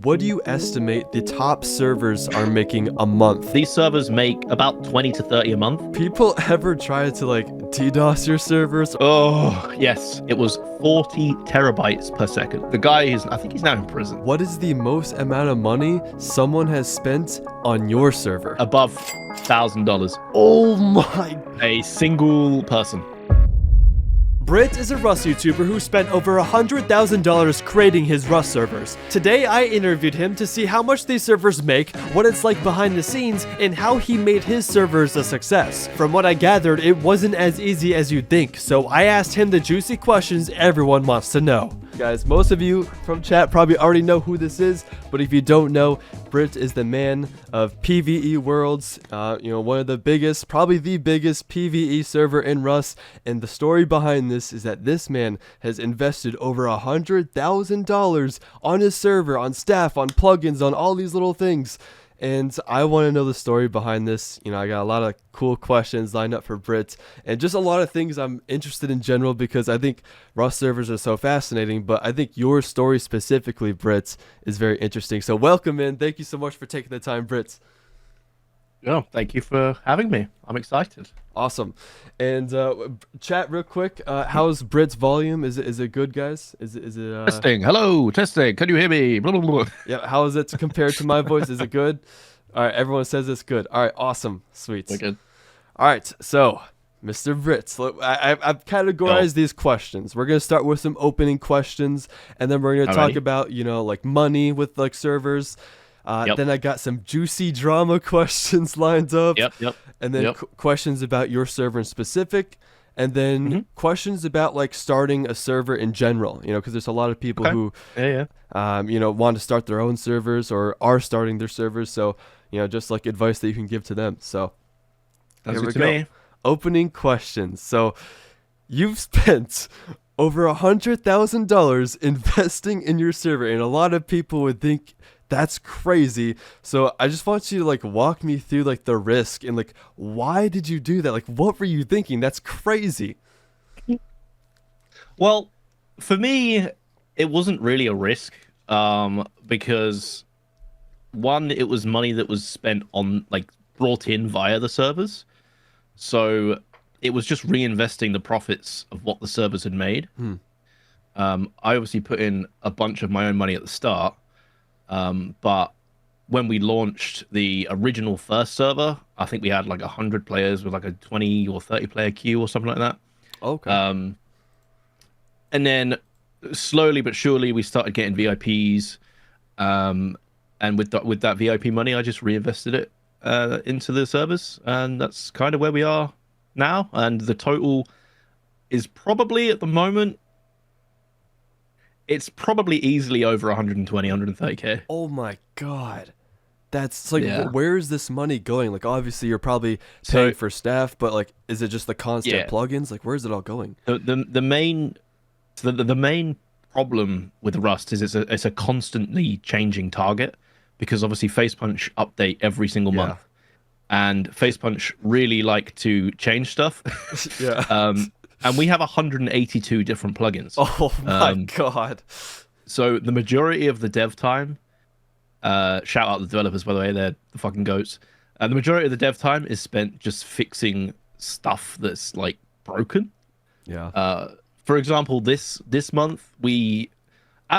what do you estimate the top servers are making a month? These servers make about 20 to 30 a month. People ever try to like DDoS your servers? Oh, yes. It was 40 terabytes per second. The guy is, I think he's now in prison. What is the most amount of money someone has spent on your server? Above $1,000. Oh my. A single person. Brit is a Rust YouTuber who spent over $100,000 creating his Rust servers. Today I interviewed him to see how much these servers make, what it's like behind the scenes, and how he made his servers a success. From what I gathered, it wasn't as easy as you'd think, so I asked him the juicy questions everyone wants to know. Guys, most of you from chat probably already know who this is, but if you don't know, Brit is the man of PvE Worlds, one of the biggest, probably the biggest PvE server in Rust, and the story behind this is that this man has invested over $100,000 on his server, on staff, on plugins, on all these little things. And I want to know the story behind this. I got a lot of cool questions lined up for Brit and just a lot of things I'm interested in general because I think Rust servers are so fascinating, but I think your story specifically, Brit, is very interesting. So welcome in. Thank you so much for taking the time, Brit. Yeah, thank you for having me. I'm excited. Awesome. And chat real quick. How's Brit's volume? Is it good, guys? Is it testing? Hello, testing. Can you hear me? Blah, blah, blah. Yeah. How is it compared to my voice? Is it good? All right. Everyone says it's good. All right. Awesome. Sweet. We're good. All right. So, Mr. Brits, look, I've categorized these questions. We're gonna start with some opening questions, and then we're gonna talk about like money with like servers. Then I got some juicy drama questions lined up. Yep. And then questions about your server in specific. And then questions about like starting a server in general, because there's a lot of people who, want to start their own servers or are starting their servers. So, just like advice that you can give to them. So here we go. Opening questions. So you've spent over $100,000 investing in your server, and a lot of people would think that's crazy. So I just want you to like walk me through like the risk and like why did you do that? Like what were you thinking? That's crazy. Well, for me, it wasn't really a risk because one, it was money that was spent on like brought in via the servers. So it was just reinvesting the profits of what the servers had made. I obviously put in a bunch of my own money at the start. But when we launched the original first server, I think we had like 100 players with like a 20 or 30 player queue or something like that. Okay. And then slowly but surely we started getting VIPs. And with that VIP money, I just reinvested it into the servers, and that's kind of where we are now. And the total is probably at the moment, it's probably easily over 120, 130K. Oh my God. That's like, where is this money going? Like, obviously you're probably paying for staff, but like, is it just the constant plugins? Like, where is it all going? The main problem with Rust is it's a constantly changing target, because obviously Facepunch update every single month, and Facepunch really like to change stuff. And we have 182 different plugins. Oh my God. So the majority of the dev time, shout out the developers, by the way, they're the fucking goats. The majority of the dev time is spent just fixing stuff that's like broken. Yeah. For example, this month, we,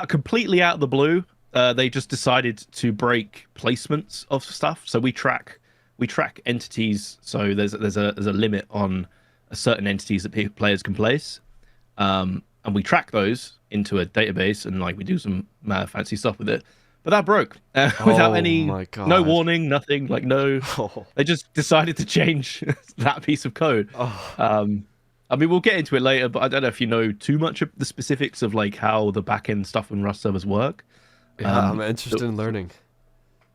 completely out of the blue, they just decided to break placements of stuff. So we track entities. So there's a limit on certain entities that players can place, and we track those into a database, and like we do some fancy stuff with it. But that broke without no warning, nothing. Like they just decided to change that piece of code. I mean, we'll get into it later, but I don't know if you know too much of the specifics of like how the backend stuff in Rust servers work. Yeah, I'm interested in learning.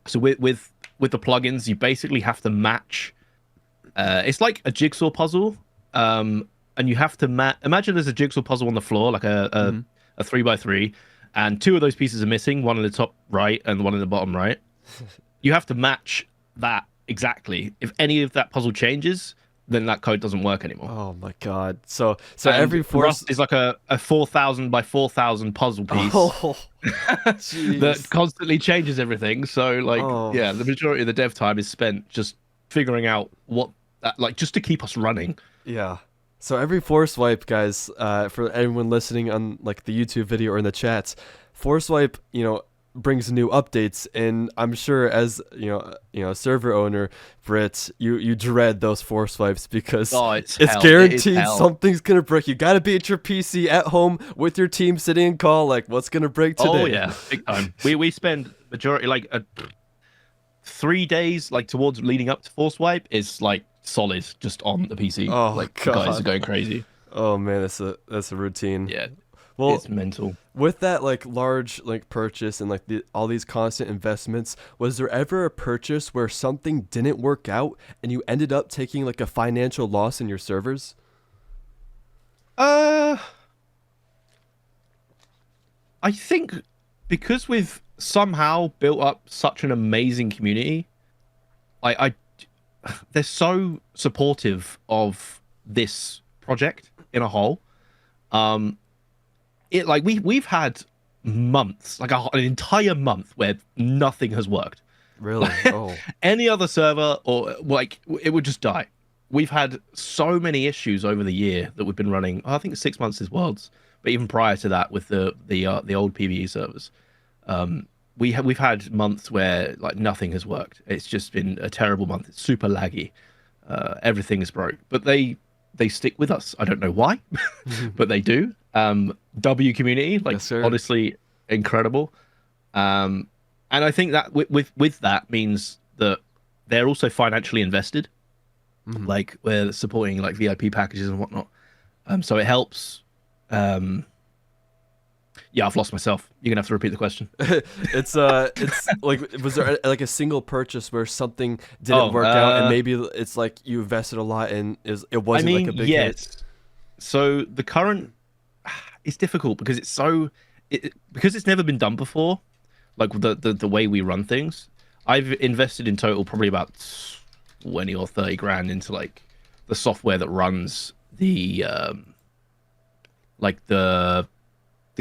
So with the plugins, you basically have to match. It's like a jigsaw puzzle. And you have to imagine there's a jigsaw puzzle on the floor, like a 3x3, and two of those pieces are missing, one in the top right and one in the bottom right. You have to match that exactly. If any of that puzzle changes, then that code doesn't work anymore. Oh my god. So And every force Rust is like a 4,000 by 4,000 puzzle piece Oh, that jeez. constantly changes everything. So like, Oh. yeah, the majority of the dev time is spent just figuring out what that, like, just to keep us running. Yeah. So every force wipe, guys, for everyone listening on like the YouTube video or in the chats, force wipe, brings new updates, and I'm sure as server owner, Brit, you dread those force wipes because Oh, it's it's hell. It is guaranteed hell. something's gonna break. You gotta be at your PC at home with your team sitting in call, like what's gonna break today? Oh yeah, big time. We spend majority like 3 days like towards leading up to force wipe is like solid just on the PC. Oh Like god. the guys are going crazy. Oh man, that's a routine. Yeah, Well, it's mental. with that like large like purchase and like all these constant investments, was there ever a purchase where something didn't work out and you ended up taking like a financial loss in your servers? I think because we've somehow built up such an amazing community, I they're so supportive of this project in a whole. It like we've had months, like an entire month where nothing has worked. Really? Oh. Any other server or like it would just die. We've had so many issues over the year that we've been running. I think 6 months is Worlds, but even prior to that with the old PvE servers, we've had months where like nothing has worked. It's just been a terrible month. It's super laggy. Everything is broke, but they stick with us. I don't know why, but they do. W community, like Yes, sir. honestly incredible. And I think that with that means that they're also financially invested. Like we're supporting like VIP packages and whatnot. So it helps. Yeah, I've lost myself. You're gonna have to repeat the question. It's like, was there like a single purchase where something didn't work out and maybe it's like you invested a lot and it wasn't like a big hit? So the current it's difficult because because it's never been done before. Like the way we run things, I've invested in total probably about 20 or 30 grand into like the software that runs the like the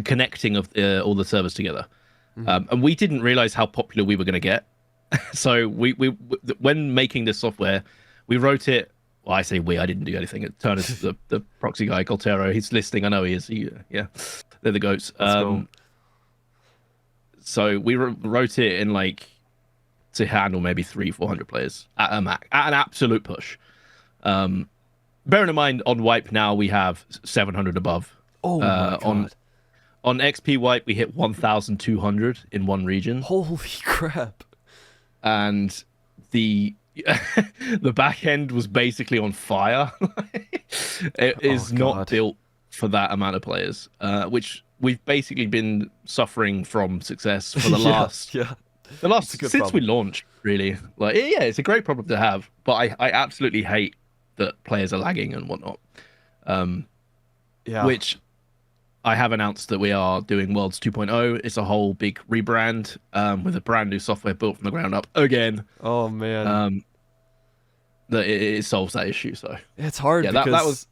connecting of all the servers together. And we didn't realize how popular we were going to get. So we when making this software, we wrote it. Well, I say we. I didn't do anything. Turner's the proxy guy, Coltero. He's listening. I know he is. Yeah, they're the goats. So we wrote it in like to handle maybe 300-400 players at an absolute push. Bearing in mind on wipe now we have 700 above. Oh my god. On XP wipe we hit 1,200 in one region. Holy crap. And the the back end was basically on fire. It is not built for that amount of players, which we've basically been suffering from success for the last since problem. we launched, really. Like, yeah, it's a great problem to have, but I absolutely hate that players are lagging and whatnot. Which I have announced that we are doing Worlds 2.0. It's a whole big rebrand with a brand new software built from the ground up again. Oh man. That it solves that issue. So it's hard because that was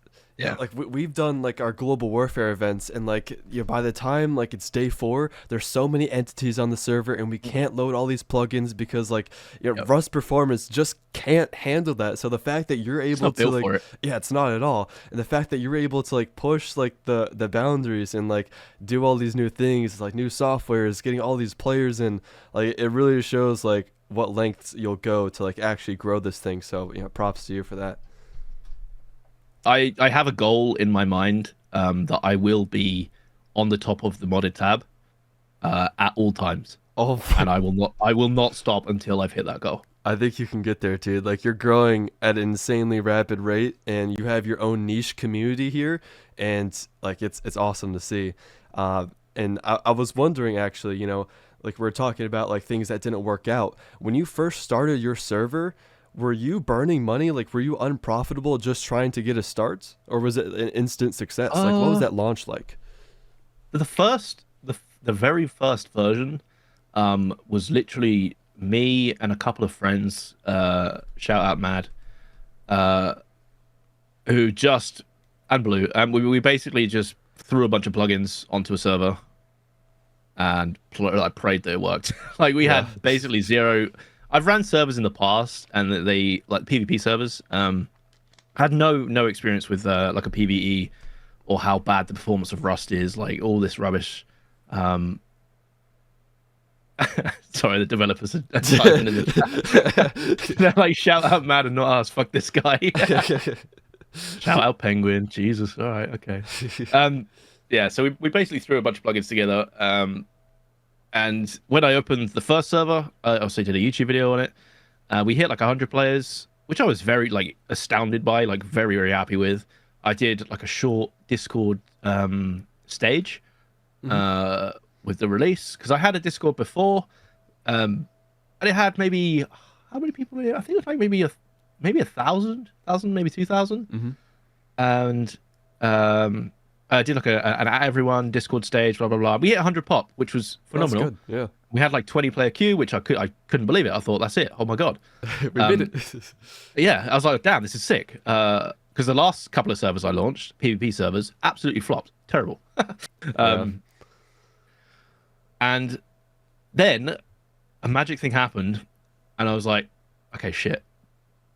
like we've done like our global warfare events, and like by the time like it's day 4, there's so many entities on the server and we can't load all these plugins because like Rust performance just can't handle that. So the fact that you're able to like it's not at all, and the fact that you're able to like push like the boundaries and like do all these new things, like new softwares, getting all these players in, like it really shows like what lengths you'll go to like actually grow this thing. So props to you for that. I have a goal in my mind that I will be on the top of the modded tab at all times. And I will not stop until I've hit that goal. I think you can get there, dude. Like you're growing at an insanely rapid rate, and you have your own niche community here, and like it's awesome to see. And I was wondering actually, like we're talking about like things that didn't work out. When you first started your server, were you burning money? Like, were you unprofitable just trying to get a start, or was it an instant success? Like, what was that launch like? The very first version was literally me and a couple of friends. Shout out Mad. who just and Blue, and we basically just threw a bunch of plugins onto a server and like prayed that it worked. Like we had basically zero. I've ran servers in the past, and they like PvP servers. Had no experience with like a PvE or how bad the performance of Rust is, like all this rubbish. Sorry, the developers are typing in the chat. They're like, shout out Mad and not us. Fuck this guy. Shout out Penguin. Jesus. All right. Okay. Yeah. So we basically threw a bunch of plugins together. And when I opened the first server, I also did a YouTube video on it. We hit like 100 players, which I was very like astounded by, like very, very happy with. I did like a short Discord stage with the release, because I had a Discord before, and it had maybe, how many people? I think it was like maybe 1,000, maybe 2,000. And I did like an everyone Discord stage, blah blah blah. We hit 100 pop, which was phenomenal. That's good. Yeah. We had like 20 player queue, which I couldn't believe it. I thought, that's it. Oh my god. We made it. Yeah, I was like, damn, this is sick. Because the last couple of servers I launched, PvP servers, absolutely flopped. Terrible. And then a magic thing happened, and I was like, okay, shit.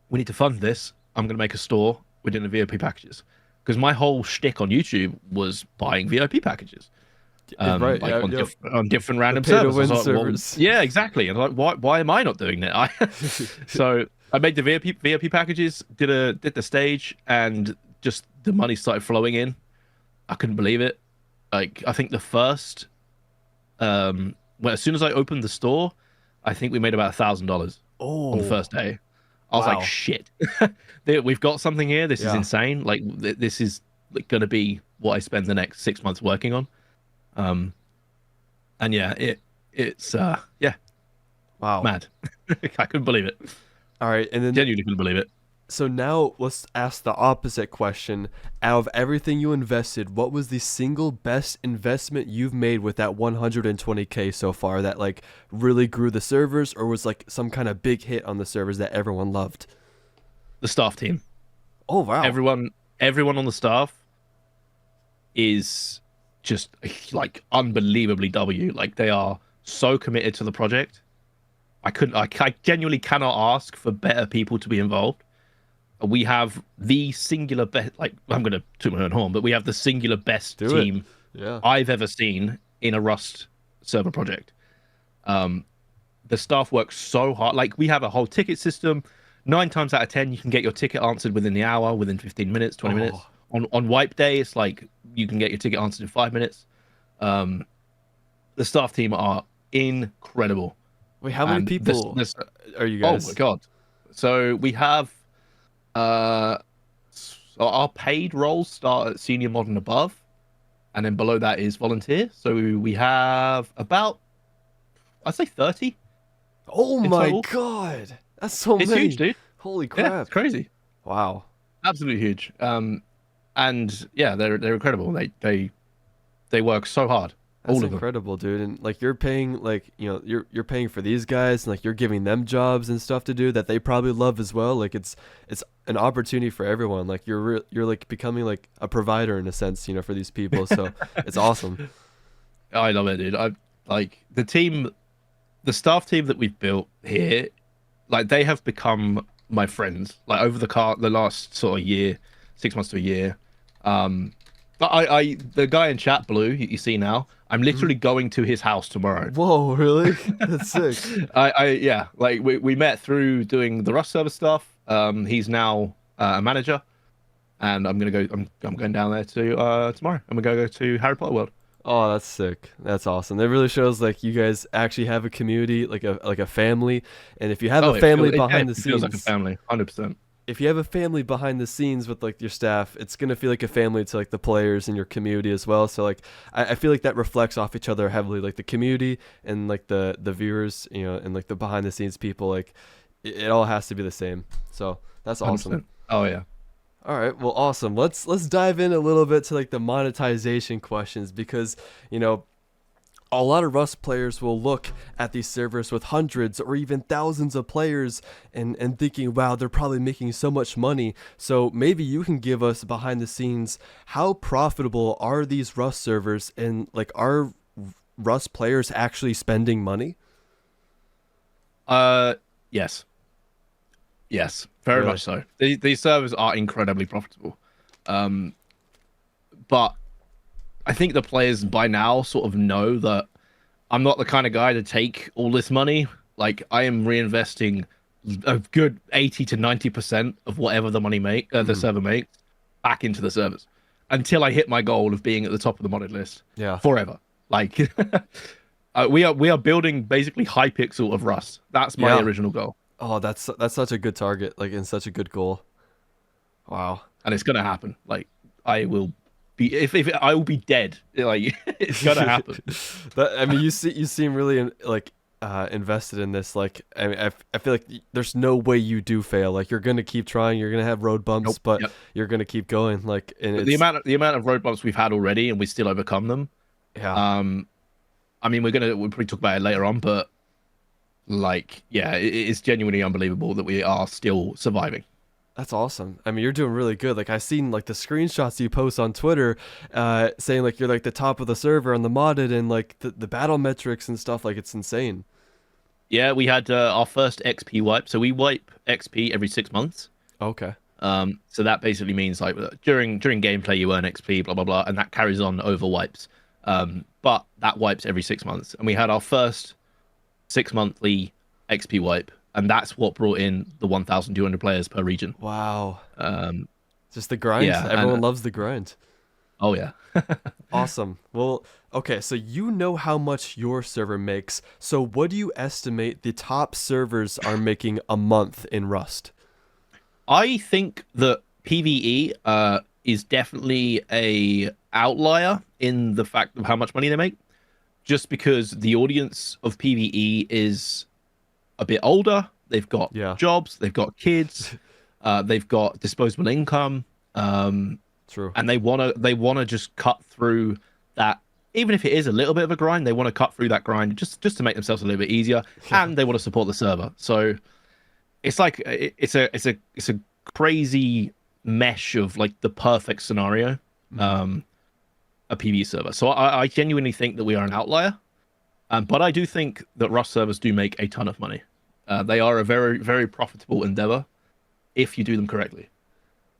We need to fund this. I'm going to make a store within the VIP packages. Because my whole shtick on YouTube was buying VIP packages. Right, like on different random servers. Like, servers. Well, yeah, exactly. And I'm like, why am I not doing that? So I made the VIP packages, did the stage, and just the money started flowing in. I couldn't believe it. Like, I think the first, well, as soon as I opened the store, I think we made about $1,000 on the first day. I was like, shit, we've got something here. This is insane. Like, this is going to be what I spend the next 6 months working on. And yeah, it's wow, mad. I couldn't believe it. All right, and then genuinely couldn't believe it. So now let's ask the opposite question. Out of everything you invested, what was the single best investment you've made with that 120K so far that like really grew the servers, or was like some kind of big hit on the servers that everyone loved? The staff team. Oh wow. Everyone on the staff is just like unbelievably like they are so committed to the project. I genuinely cannot ask for better people to be involved. We have the singular best, like, I'm going to toot my own horn, but we have the singular best team I've ever seen in a Rust server project. The staff works so hard. Like, we have a whole ticket system. 9 times out of 10, you can get your ticket answered within the hour, within 15 minutes, 20 minutes. On wipe day, it's like you can get your ticket answered in 5 minutes. The staff team are incredible. Wait, how many people are you guys? Oh my god. So we have so our paid roles start at senior mod and above, and then below that is volunteer. So we have about, I'd say 30. Oh my god, that's so many. It's huge, dude. Holy crap. Yeah, it's crazy. Wow. Absolutely huge. And yeah, they're incredible. They work so hard. That's incredible, dude. And like, you're paying, like, you know, you're paying for these guys, and like you're giving them jobs and stuff to do that they probably love as well. Like, it's an opportunity for everyone. Like, you're like becoming like a provider in a sense, you know, for these people. So it's awesome. I love it, dude. I like the staff team that we've built here. Like, they have become my friends. Like, over the last sort of year, 6 months to a year. The guy in chat, Blue, you see now, I'm literally going to his house tomorrow. Whoa, really? That's sick. Yeah, like we met through doing the Rust server stuff. He's now a manager, and I'm going down there to tomorrow. I'm gonna go to Harry Potter World. Oh, that's sick. That's awesome. That really shows like you guys actually have a community, like a family. And if you have a family behind the scenes, it feels like a family, 100%. If you have a family behind the scenes with like your staff, it's gonna feel like a family to like the players in your community as well. So like I feel like that reflects off each other heavily, like the community and like the viewers, you know, and like the behind the scenes people. Like it all has to be the same. So that's awesome. 100%. Oh yeah. All right, well, awesome. Let's dive in a little bit to like the monetization questions, because, you know, a lot of Rust players will look at these servers with hundreds or even thousands of players and thinking, wow, they're probably making so much money. So maybe you can give us behind the scenes, how profitable are these Rust servers, and like, are Rust players actually spending money? Yes. Yes, very Really? much so. These servers are incredibly profitable. But I think the players by now sort of know that I'm not the kind of guy to take all this money. Like, I am reinvesting a good 80 to 90% of whatever the the server makes back into the servers until I hit my goal of being at the top of the modded list. Yeah. Forever. Like, we are building basically Hypixel of Rust. That's my original goal. Oh, that's such a good target, like, and such a good goal. Wow. And it's gonna happen. Like, I will be if I will be dead. Like, it's gonna happen. I mean, you seem really like invested in this. Like, I mean, I feel like there's no way you do fail. Like, you're gonna keep trying. You're gonna have road bumps, but you're gonna keep going. Like, and the amount of road bumps we've had already, and we still overcome them. Yeah. I mean, we'll probably talk about it later on, but like, yeah, it's genuinely unbelievable that we are still surviving. That's awesome. I mean, you're doing really good. Like, I've seen like the screenshots you post on Twitter, saying like you're like the top of the server on the modded, and like the battle metrics and stuff. Like, it's insane. Yeah, we had our first XP wipe. So we wipe XP every 6 months. Okay. So that basically means like during gameplay you earn XP, blah blah blah, and that carries on over wipes. But that wipes every 6 months, and we had our first 6 monthly XP wipe, and that's what brought in the 1,200 players per region. Wow. Just the grind. Yeah, Everyone loves the grind. Oh yeah. Awesome. Well, okay, so you know how much your server makes. So what do you estimate the top servers are making a month in Rust? I think that PvE is definitely a outlier in the fact of how much money they make, just because the audience of PvE is a bit older. They've got jobs, they've got kids, they've got disposable income. True. And they wanna just cut through that. Even if it is a little bit of a grind, they want to cut through that grind just to make themselves a little bit easier, and they want to support the server. So it's like it's a crazy mesh of like the perfect scenario, a PvE server. So I genuinely think that we are an outlier, but I do think that Rust servers do make a ton of money. They are a very, very profitable endeavor if you do them correctly.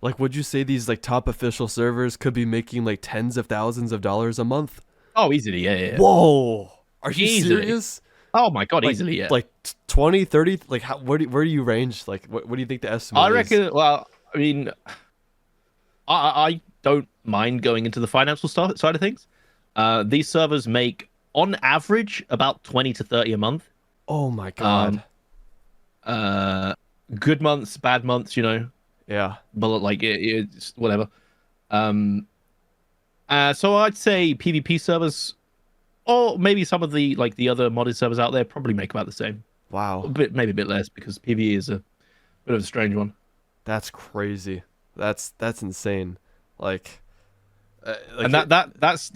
Like, would you say these like top official servers could be making like tens of thousands of dollars a month? Oh, easily, yeah. Whoa, are you Easily. serious? Oh my god, Like, easily, yeah. Like 20, 30, like where do you range? Like, what do you think the estimate is? I reckon. Well, I mean, I don't mind going into the financial side of things. These servers make on average about 20 to 30 a month. Oh my god. Good months, bad months, you know. Yeah. But like it's whatever. So I'd say PvP servers, or maybe some of the like the other modded servers out there, probably make about the same. Wow. Maybe a bit less, because PvE is a bit of a strange one. That's crazy. That's insane. Like and that's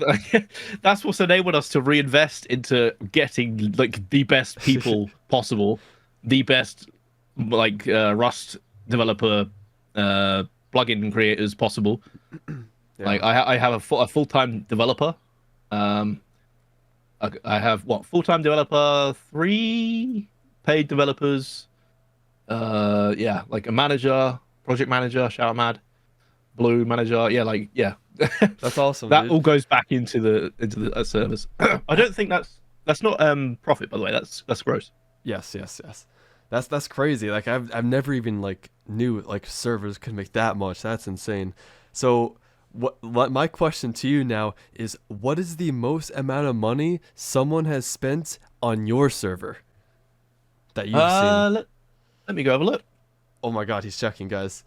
that's what's enabled us to reinvest into getting like the best people possible, the best like Rust developer plugin creators possible. Yeah. Like I have a full-time developer. I have full-time developer, 3 paid developers. Yeah, like a manager, project manager, shout out Mad, Blue manager. Yeah. That's awesome. That dude. all goes back into the service. I don't think that's not profit, by the way. That's gross. Yes. That's crazy. Like, I've never even like knew like servers could make that much. That's insane. So what my question to you now is, what is the most amount of money someone has spent on your server that you've seen? Let me go have a look. Oh my god, he's checking, guys.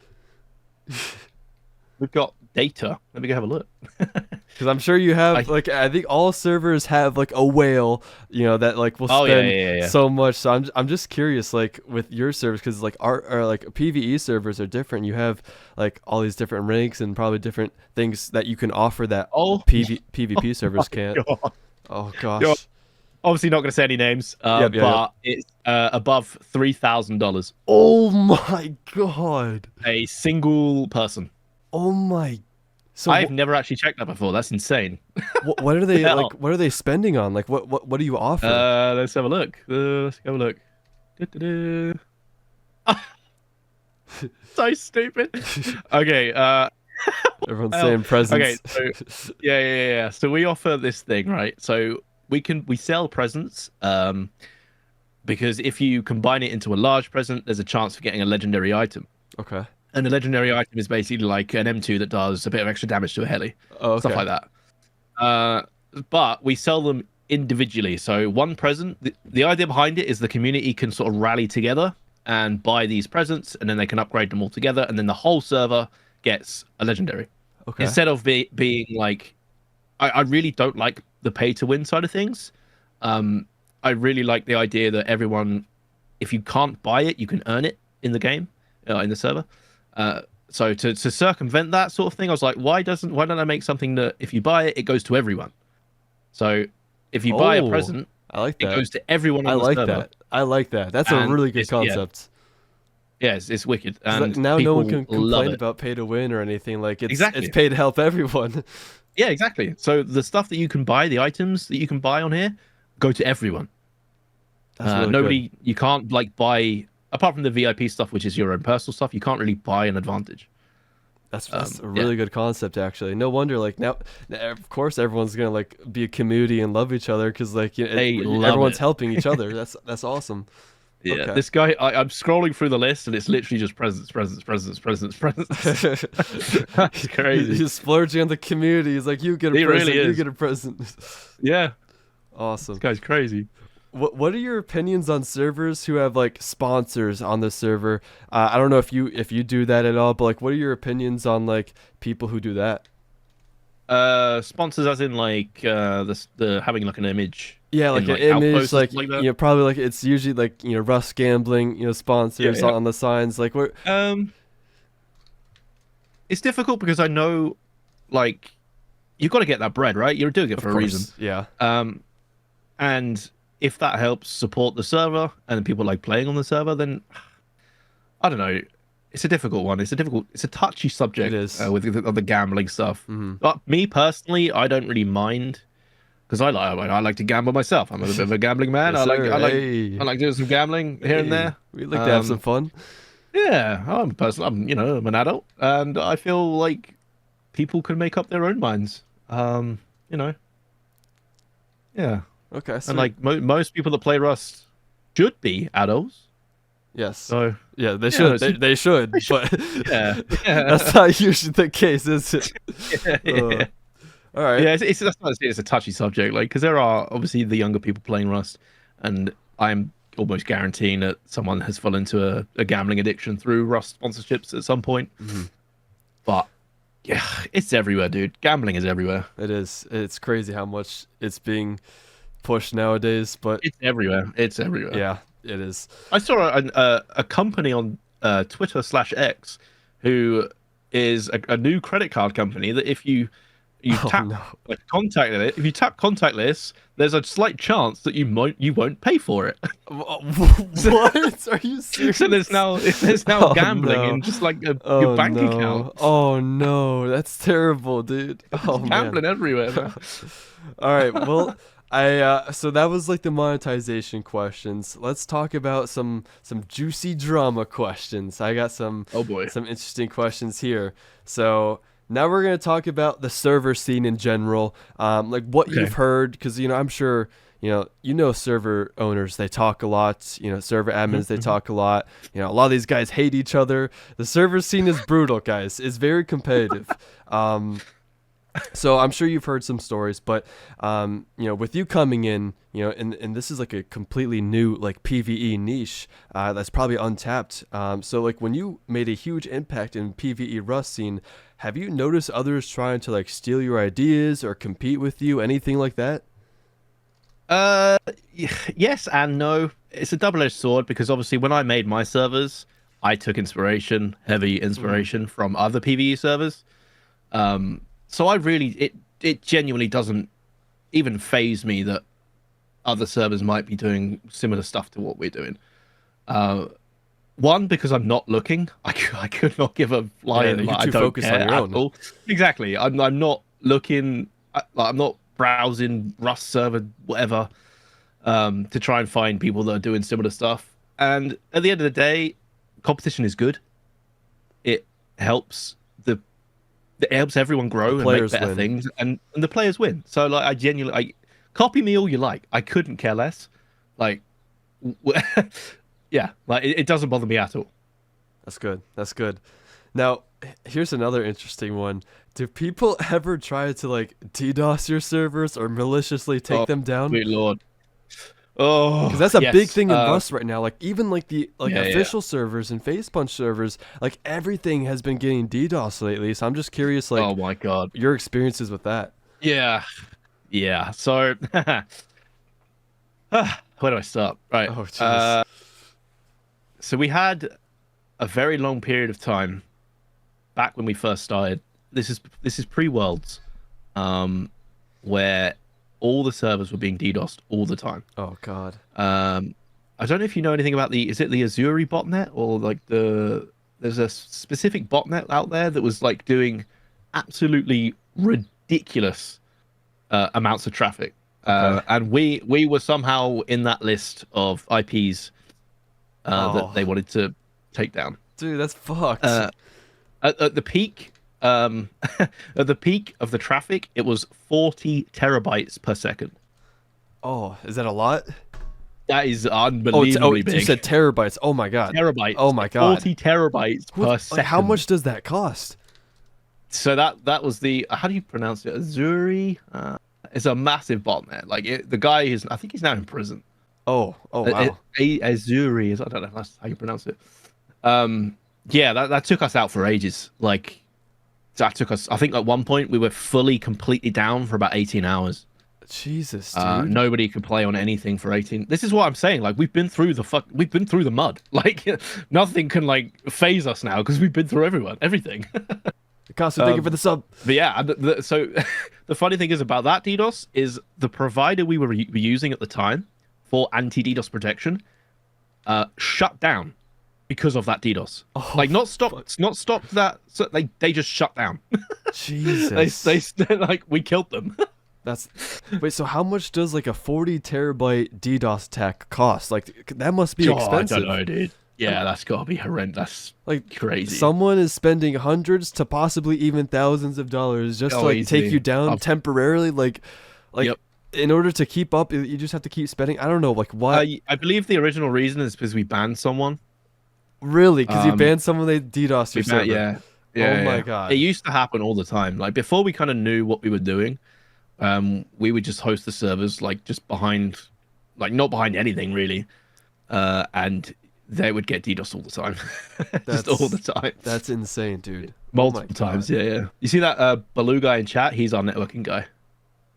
We've got data. Let me go have a look. Because I'm sure you have, like, I think all servers have like a whale, you know, that like will spend so much. So I'm just curious, like with your servers, because like our like PvE servers are different. You have like all these different ranks and probably different things that you can offer that PvP servers can't. God. Oh gosh. obviously not going to say any names, but it's above $3,000. Oh my god. A single person. Oh my. So I've never actually checked that before. That's insane. what are they like? What are they spending on? Like, what do you offer? Let's have a look. Let's have a look. So stupid. Okay. Everyone's saying presents. Okay. So, yeah. So we offer this thing, right? So we sell presents. Because if you combine it into a large present, there's a chance for getting a legendary item. Okay. And the legendary item is basically like an M2 that does a bit of extra damage to a heli. Oh, okay. Stuff like that. But we sell them individually. So one present, the idea behind it is the community can sort of rally together and buy these presents, and then they can upgrade them all together, and then the whole server gets a legendary. Okay. Instead of being like, I really don't like the pay to win side of things. I really like the idea that everyone, if you can't buy it, you can earn it in the game, in the server. So to circumvent that sort of thing, I was like, why don't I make something that if you buy it, it goes to everyone? So if you buy a present, I like that. It goes to everyone on the server. I like that. That's a really good concept. Yeah, it's wicked. And now no one can complain about pay to win or anything. Like it's pay to help everyone. Yeah, exactly. So the stuff that you can buy, the items that you can buy on here, go to everyone. That's really good. You can't like buy, apart from the VIP stuff, which is your own personal stuff, you can't really buy an advantage. That's a really good concept, actually. No wonder, like now, of course, everyone's gonna like be a community and love each other because like everyone's helping each other. That's awesome. Yeah, okay. This guy, I'm scrolling through the list and it's literally just presents. That's crazy. He's splurging on the community. He's like, you get a present, you get a present. Yeah, awesome. This guy's crazy. What are your opinions on servers who have like sponsors on the server? I don't know if you do that at all, but like, what are your opinions on like people who do that? Sponsors, as in like the having like an image. Yeah, like an image, like probably like it's usually like Rust Gambling, sponsors on the signs. Like what? It's difficult because I know, like, you've got to get that bread, right? You're doing it for a reason. Yeah. And if that helps support the server and people like playing on the server, then I don't know. It's a difficult one. It's a touchy subject. It is. With the gambling stuff. Mm-hmm. But me personally, I don't really mind because I like to gamble myself. I'm a bit of a gambling man. Yes, I like doing some gambling here and there. We like to have some fun. Yeah, I'm an adult, and I feel like people can make up their own minds. Yeah. Okay. And like most people that play Rust should be adults. Yes. So yeah, they should. They should. But yeah, that's not usually the case, is it? Yeah. All right. Yeah, it's a touchy subject, like because there are obviously the younger people playing Rust, and I'm almost guaranteeing that someone has fallen into a gambling addiction through Rust sponsorships at some point. Mm-hmm. But yeah, it's everywhere, dude. Gambling is everywhere. It is. It's crazy how much it's being pushed nowadays, but it's everywhere. It's everywhere. Yeah, it is. I saw a company on Twitter/X who is a new credit card company that if you tap if you tap contact list, there's a slight chance that you won't pay for it. What? Are you serious? So there's now gambling in just like your bank account. Oh no, that's terrible, dude. Gambling everywhere. Man. All right, well, so that was like the monetization questions. Let's talk about some juicy drama questions. I got some some interesting questions here. So now we're going to talk about the server scene in general, like what you've heard, because I'm sure server owners, they talk a lot. Server admins, they talk a lot. A lot of these guys hate each other. The server scene is brutal, guys. It's very competitive. So I'm sure you've heard some stories, but with you coming in, and this is like a completely new like PvE niche that's probably untapped. So like when you made a huge impact in PvE Rust scene, have you noticed others trying to like steal your ideas or compete with you, anything like that? Yes and no. It's a double-edged sword because obviously when I made my servers, I took heavy inspiration from other PvE servers. So I really, it genuinely doesn't even faze me that other servers might be doing similar stuff to what we're doing. One, because I'm not looking. I could not give a flying. You're I too don't focused care on your at own. all. Exactly. I'm not looking. I'm not browsing Rust server whatever to try and find people that are doing similar stuff. And at the end of the day, competition is good. It helps it helps everyone grow and make better things, and the players win. So like, I genuinely, copy me all you like. I couldn't care less. Like, yeah, like it doesn't bother me at all. That's good. That's good. Now, here's another interesting one. Do people ever try to like DDoS your servers or maliciously take them down? Sweet Lord. Oh, because that's a yes. big thing in Rust right now. Like even like the official yeah. servers and Facepunch servers, like everything has been getting DDoS lately. So I'm just curious, like, Oh my God, your experiences with that. yeah, yeah. So, where do I start? Right. Oh jeez. So we had a very long period of time back when we first started. This is pre-Worlds, where all the servers were being DDoSed all the time. Oh God. I don't know if you know anything about is it the Azuri botnet, or like there's a specific botnet out there that was like doing absolutely ridiculous amounts of traffic. Okay. And we were somehow in that list of IPs that they wanted to take down. Dude, that's fucked. At the peak, at the peak of the traffic, it was 40 terabytes per second. Oh, is that a lot? That is unbelievably big. You said terabytes. Oh my God. Terabytes. Oh my God. 40 terabytes per second. Like, how much does that cost? So that was the, how do you pronounce it? Azuri. It's a massive botnet. Like the guy is, I think he's now in prison. Oh wow. Azuri is, I don't know if that's how you pronounce it. Yeah, that took us out for ages. Like that took us, I think at one point we were completely down for about 18 hours. Jesus, dude. Nobody could play on anything for 18. This is what I'm saying. Like we've been through the mud. Like nothing can like phase us now because we've been through everything. Costa, thank you for the sub. But yeah, so the funny thing is about that DDoS is the provider we were using at the time for anti-DDoS protection shut down because of that DDoS. Oh, like not stopped that. So they just shut down. Jesus. they like we killed them. Wait, so how much does like a 40 terabyte DDoS tech cost? Like that must be expensive. I don't know, dude. Yeah, that's gotta be horrendous. Like crazy. Someone is spending hundreds to possibly even thousands of dollars just to like easy. take you down temporarily. Like yep. In order to keep up, you just have to keep spending. I don't know, like why? I believe the original reason is because we banned someone. Really? Because you banned someone, they DDoS your server. Yeah. Oh my God. It used to happen all the time. Like before we kind of knew what we were doing, we would just host the servers like just behind, like not behind anything really, and they would get DDoS all the time. Just all the time. That's insane, dude. Multiple times, yeah. You see that Baloo guy in chat? He's our networking guy.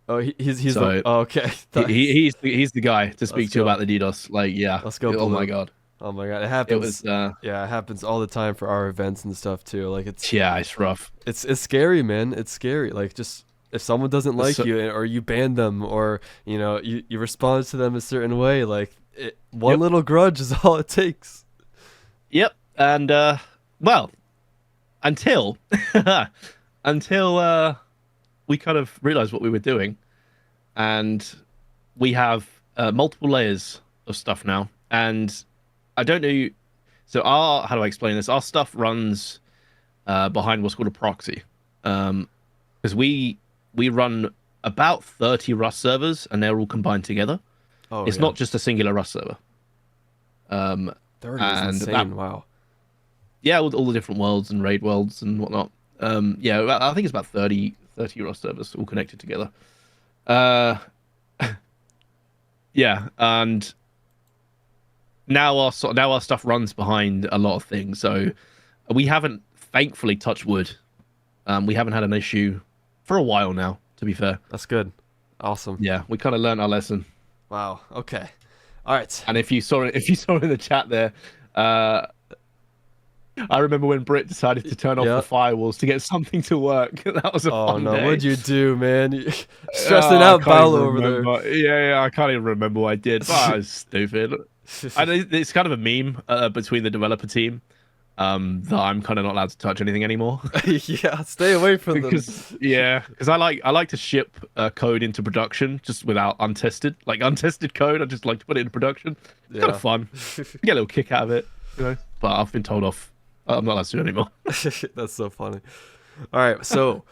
Oh, he's so, okay. He's the guy to speak to about the DDoS. Like, yeah. Let's go. Oh my God. Oh my God, it happens. It was, yeah, it happens all the time for our events and stuff too. Like it's rough. It's scary, man. It's scary. Like just if someone doesn't like you or you ban them or you respond to them a certain way, like one little grudge is all it takes. Yep. And well, until we kind of realized what we were doing, and we have multiple layers of stuff now, and I don't know. So how do I explain this? Our stuff runs behind what's called a proxy, because we run about 30 Rust servers, and they're all combined together. Oh, it's not just a singular Rust server. 30 is insane. Wow. Yeah, with all the different worlds and raid worlds and whatnot. Yeah, I think it's about 30 Rust servers all connected together. Yeah, and now our stuff runs behind a lot of things. So we haven't, thankfully, touched wood. We haven't had an issue for a while now. To be fair, that's good. Awesome. Yeah, we kind of learned our lesson. Wow. Okay. All right. And if you saw it in the chat there, I remember when Brit decided to turn off the Yeah. firewalls to get something to work. That was a Oh fun no, day. what'd you do, man? Stressing Oh, I out can't even Paolo over there. remember. Yeah, I can't even remember what I did. But I was stupid. It's kind of a meme between the developer team that I'm kind of not allowed to touch anything anymore. Yeah, stay away from them. Because I like to ship code into production just without untested code. I just like to put it in production. It's kind Yeah. of fun. Get a little kick out of it, you know. But I've been told off. I'm not allowed to do it anymore. That's so funny. All right, so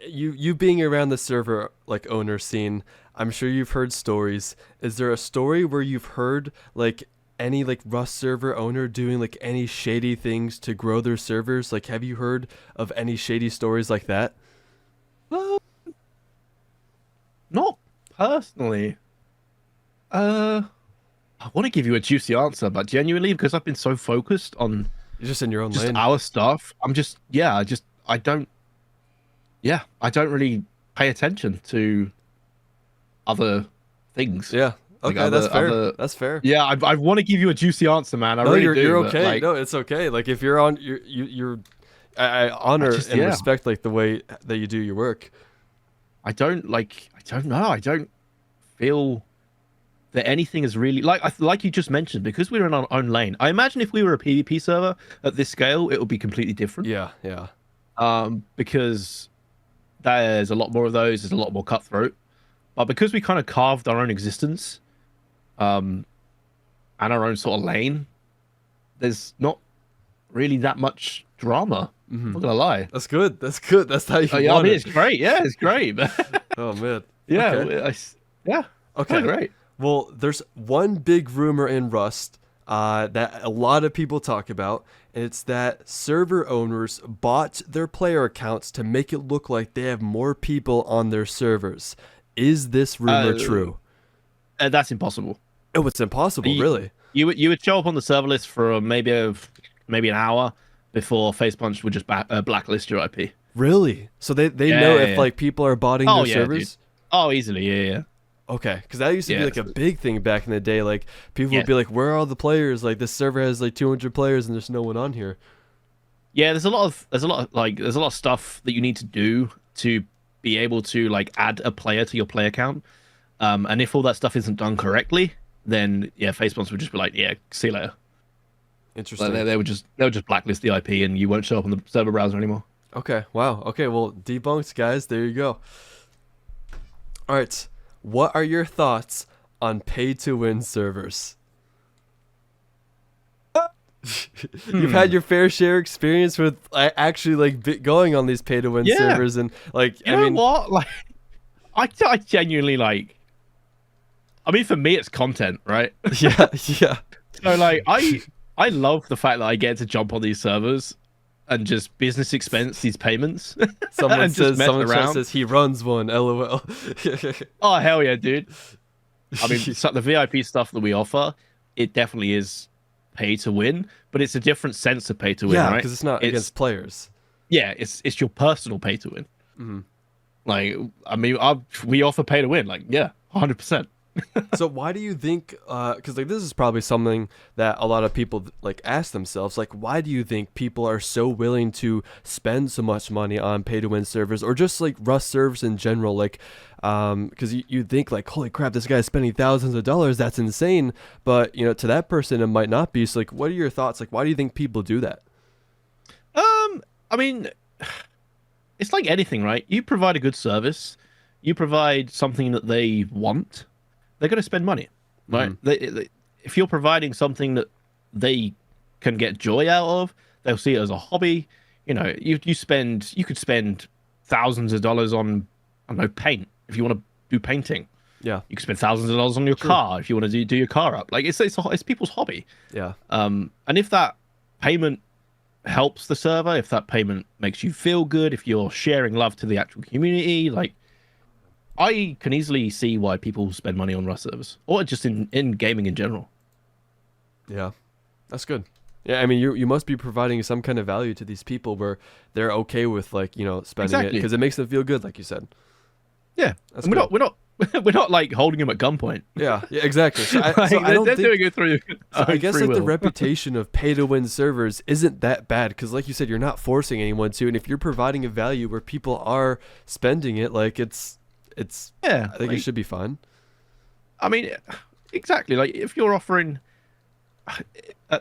you being around the server like owner scene, I'm sure you've heard stories. Is there a story where you've heard like any like Rust server owner doing like any shady things to grow their servers? Like, have you heard of any shady stories like that? Uh, Not personally. I want to give you a juicy answer, but genuinely, because I've been so focused on You're just in your own just lane. our stuff, I don't really pay attention to other things. Yeah. Like Okay, that's fair. That's fair. Yeah, I want to give you a juicy answer, man. I No, really you're but, okay. like, No, it's okay. Like if you're on, you're I honor and yeah. respect like the way that you do your work. I don't know. I don't feel that anything is really like you just mentioned, because we're in our own lane. I imagine if we were a PvP server at this scale, it would be completely different. Yeah, yeah. Because there's a lot more of those. There's a lot more cutthroat. But because we kind of carved our own existence, and our own sort of lane, there's not really that much drama. I'm not gonna lie. That's good. That's good. That's how you Yeah, I want mean, it. it's great. Yeah, it's great. Oh man. Yeah, Okay. yeah. Okay. Great. Well, there's one big rumor in Rust that a lot of people talk about, and it's that server owners bought their player accounts to make it look like they have more people on their servers. Is this rumor true? That's impossible. Oh, it's impossible, really? You would show up on the server list for maybe an hour before Facepunch would just blacklist your IP. Really? So they know if like people are botting their servers? Dude. Oh, easily, yeah. Okay, because that used to be like a big thing back in the day. Like people would be like, "Where are all the players? Like this server has like 200 players and there's no one on here." Yeah, there's a lot of stuff that you need to do to be able to like add a player to your play account. And if all that stuff isn't done correctly, then Facepunch would just be like, yeah, see you later. Interesting. Like, they would just blacklist the IP and you won't show up on the server browser anymore. Okay. Wow. Okay. Well, debunked, guys. There you go. All right. What are your thoughts on pay-to-win servers? You've had your fair share experience with actually like going on these pay-to-win servers, and like you know what? Like, I genuinely like. I mean, for me, it's content, right? Yeah. So like, I love the fact that I get to jump on these servers and just business expense these payments. Someone says he runs one. LOL. Oh hell yeah, dude! I mean, the VIP stuff that we offer, it definitely is pay to win, but it's a different sense of pay to win, right? Because it's not against players. Yeah, it's your personal pay to win. Mm-hmm. Like, I mean, we offer pay to win. Like, yeah, 100%. So why do you think because like this is probably something that a lot of people like ask themselves, like why do you think people are so willing to spend so much money on pay to win servers, or just like Rust servers in general? Like because you think like, holy crap, this guy's spending thousands of dollars, that's insane, but you know, to that person it might not be. So like, what are your thoughts? Like, why do you think people do that? I mean, it's like anything, right? You provide a good service, you provide something that they want, they're going to spend money, right? If you're providing something that they can get joy out of, they'll see it as a hobby. You know, you could spend thousands of dollars on, I don't know, paint if you want to do painting. Yeah, you could spend thousands of dollars on your car if you want to do your car up. Like it's people's hobby. Yeah. And if that payment helps the server, if that payment makes you feel good, if you're sharing love to the actual community, like, I can easily see why people spend money on Rust servers, or just in gaming in general. Yeah, that's good. Yeah, I mean, you must be providing some kind of value to these people where they're okay with, like, you know, spending it because it makes them feel good, like you said. Yeah, and we're we're not like holding them at gunpoint. Yeah, exactly. So Like, I don't they're think. doing it through. So I guess free like the will. reputation of pay to win servers isn't that bad because, like you said, you're not forcing anyone to, and if you're providing a value where people are spending it, like it's Yeah, I think it should be fine. I mean, exactly. Like if you're offering,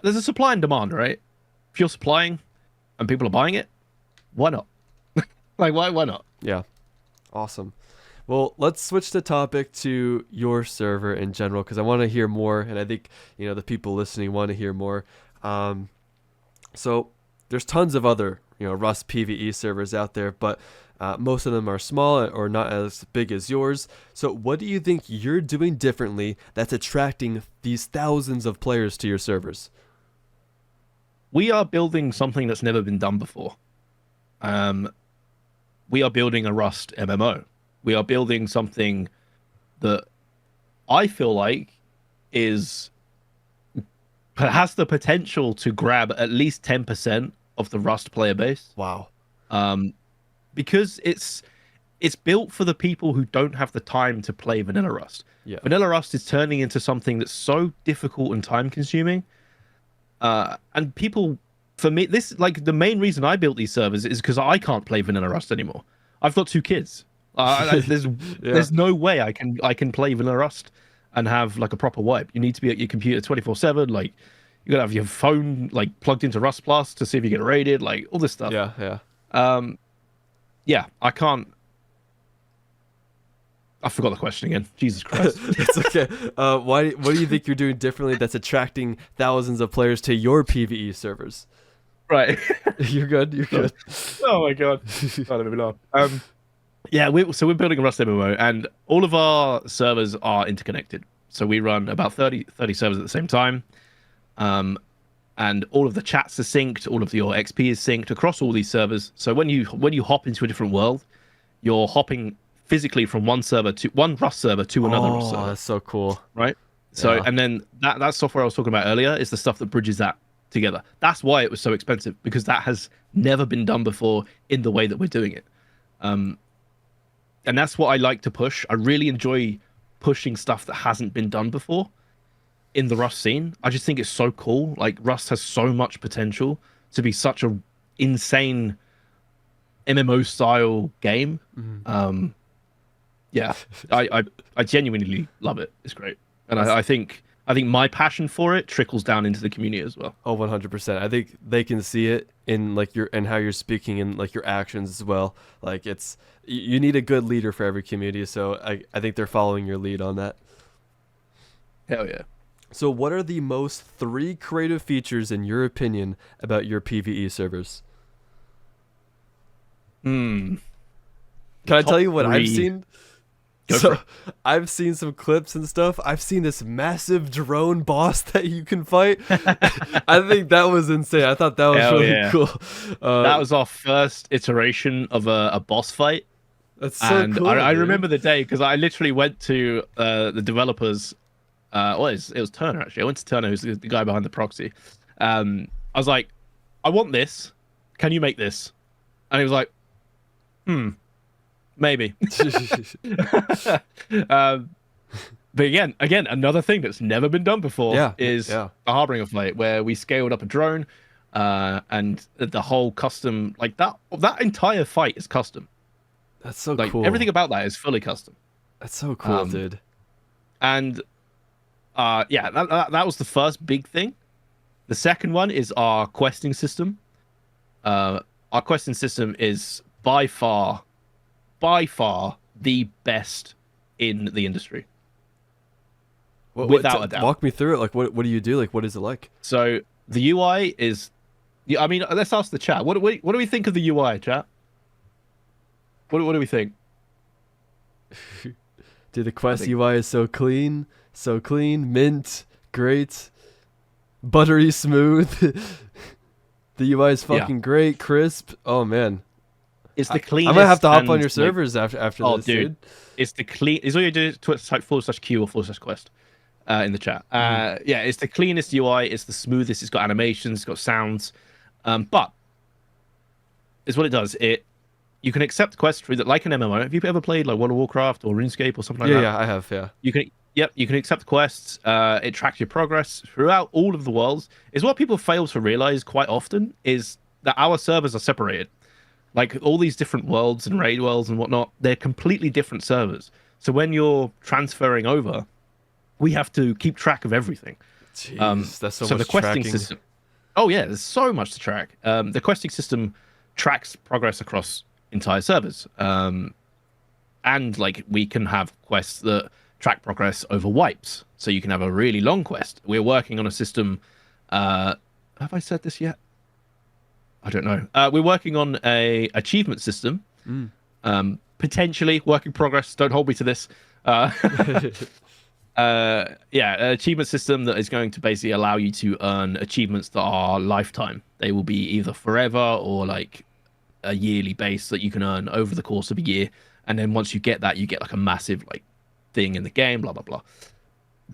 there's a supply and demand, right? If you're supplying and people are buying it, why not? Like why not? Yeah, awesome. Well, let's switch the topic to your server in general because I want to hear more, and I think the people listening want to hear more. So there's tons of other Rust PvE servers out there, but most of them are small or not as big as yours. So what do you think you're doing differently that's attracting these thousands of players to your servers? We are building something that's never been done before. We are building a Rust MMO. We are building something that I feel like has the potential to grab at least 10% of the Rust player base. Wow. Because it's built for the people who don't have the time to play Vanilla Rust. Yeah. Vanilla Rust is turning into something that's so difficult and time consuming. And people, for me, this like the main reason I built these servers is because I can't play Vanilla Rust anymore. I've got 2 kids. There's no way I can play Vanilla Rust and have like a proper wipe. You need to be at your computer 24/7. Like you gotta have your phone like plugged into Rust Plus to see if you get raided. Like all this stuff. Yeah. Yeah. I can't. I forgot the question again. Jesus Christ. It's okay. What do you think you're doing differently that's attracting thousands of players to your PvE servers? Right. You're good. You're good. Oh my god. That made me laugh. Yeah, we're building a Rust MMO, and all of our servers are interconnected. So we run about 30 servers at the same time, and all of the chats are synced, all of your XP is synced across all these servers. So when you hop into a different world, you're hopping physically from one Rust server to another Rust server. Oh, that's so cool. Right? So Yeah. and then that software I was talking about earlier is the stuff that bridges that together. That's why it was so expensive, because that has never been done before in the way that we're doing it. And that's what I like to push. I really enjoy pushing stuff that hasn't been done before in the Rust scene. I just think it's so cool. Like Rust has so much potential to be such a insane MMO style game. Mm-hmm. Yeah, I genuinely love it. It's great, and I think my passion for it trickles down into the community as well. Oh, 100%. I think they can see it in like and how you're speaking and like your actions as well. Like you need a good leader for every community. So I think they're following your lead on that. Hell yeah. So what are the most 3 creative features in your opinion about your PvE servers? Can I tell you what I've 3. seen? Go So for it. I've seen some clips and stuff. I've seen this massive drone boss that you can fight. I think that was insane. I thought that was Hell really yeah. cool. That was our first iteration of a boss fight. That's so And cool. I dude. remember the day because I literally went to the developers. It was Turner actually. I went to Turner, who's the guy behind the proxy. I was like, I want this. Can you make this? And he was like, maybe. But again, another thing that's never been done before is a Harbinger fight where we scaled up a drone, and the whole custom, like that entire fight is custom. That's so Like cool. everything about that is fully custom. That's so cool, dude. And that was the first big thing. The second one is our questing system. Our questing system is by far the best in the industry. Without a doubt. Walk me through it. Like, what do you do? Like, what is it like? So the UI is, I mean, let's ask the chat. What do we think of the UI, chat? What do we think? Dude, the Quest UI is so clean, mint, great, buttery smooth. The UI is fucking great, crisp. Oh man, It's the cleanest. I might have to hop on your like, servers after this, dude. It's the clean. Is all you do is type /Q or /Quest in the chat. Yeah, it's the cleanest UI. It's the smoothest. It's got animations. It's got sounds. But it's what it does. you can accept quests through that, like an MMO. Have you ever played like World of Warcraft or RuneScape or something like that? Yeah, I have. Yeah. You can, yep, you can accept quests. It tracks your progress throughout all of the worlds. Is what people fail to realize quite often is that our servers are separated. Like all these different worlds and raid worlds and whatnot, they're completely different servers. So when you're transferring over, we have to keep track of everything. Jeez, that's so much the questing tracking. system. Oh yeah, there's so much to track. The questing system tracks progress across entire servers, and like we can have quests that track progress over wipes. So you can have a really long quest. We're working on a system. Have I said this yet? I don't know. We're working on a achievement system. Potentially work in progress. Don't hold me to this. An achievement system that is going to basically allow you to earn achievements that are lifetime. They will be either forever or like a yearly base that you can earn over the course of a year. And then once you get that, you get like a massive like thing in the game. Blah blah blah.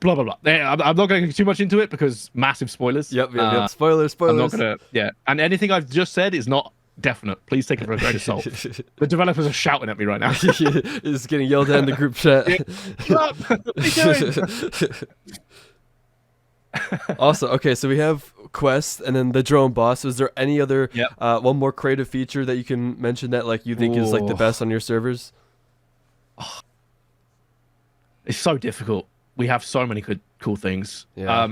Blah blah blah. I'm not going to go too much into it because massive spoilers. Yep. Spoilers. I'm not gonna. Yeah, and anything I've just said is not definite. Please take it for a grain of salt. The developers are shouting at me right now. It's getting yelled at in the group chat. Awesome. Okay, so we have quests and then the drone boss. Is there any other one more creative feature that you can mention that like you think is like the best on your servers? It's so difficult. We have so many good, cool things. Yeah.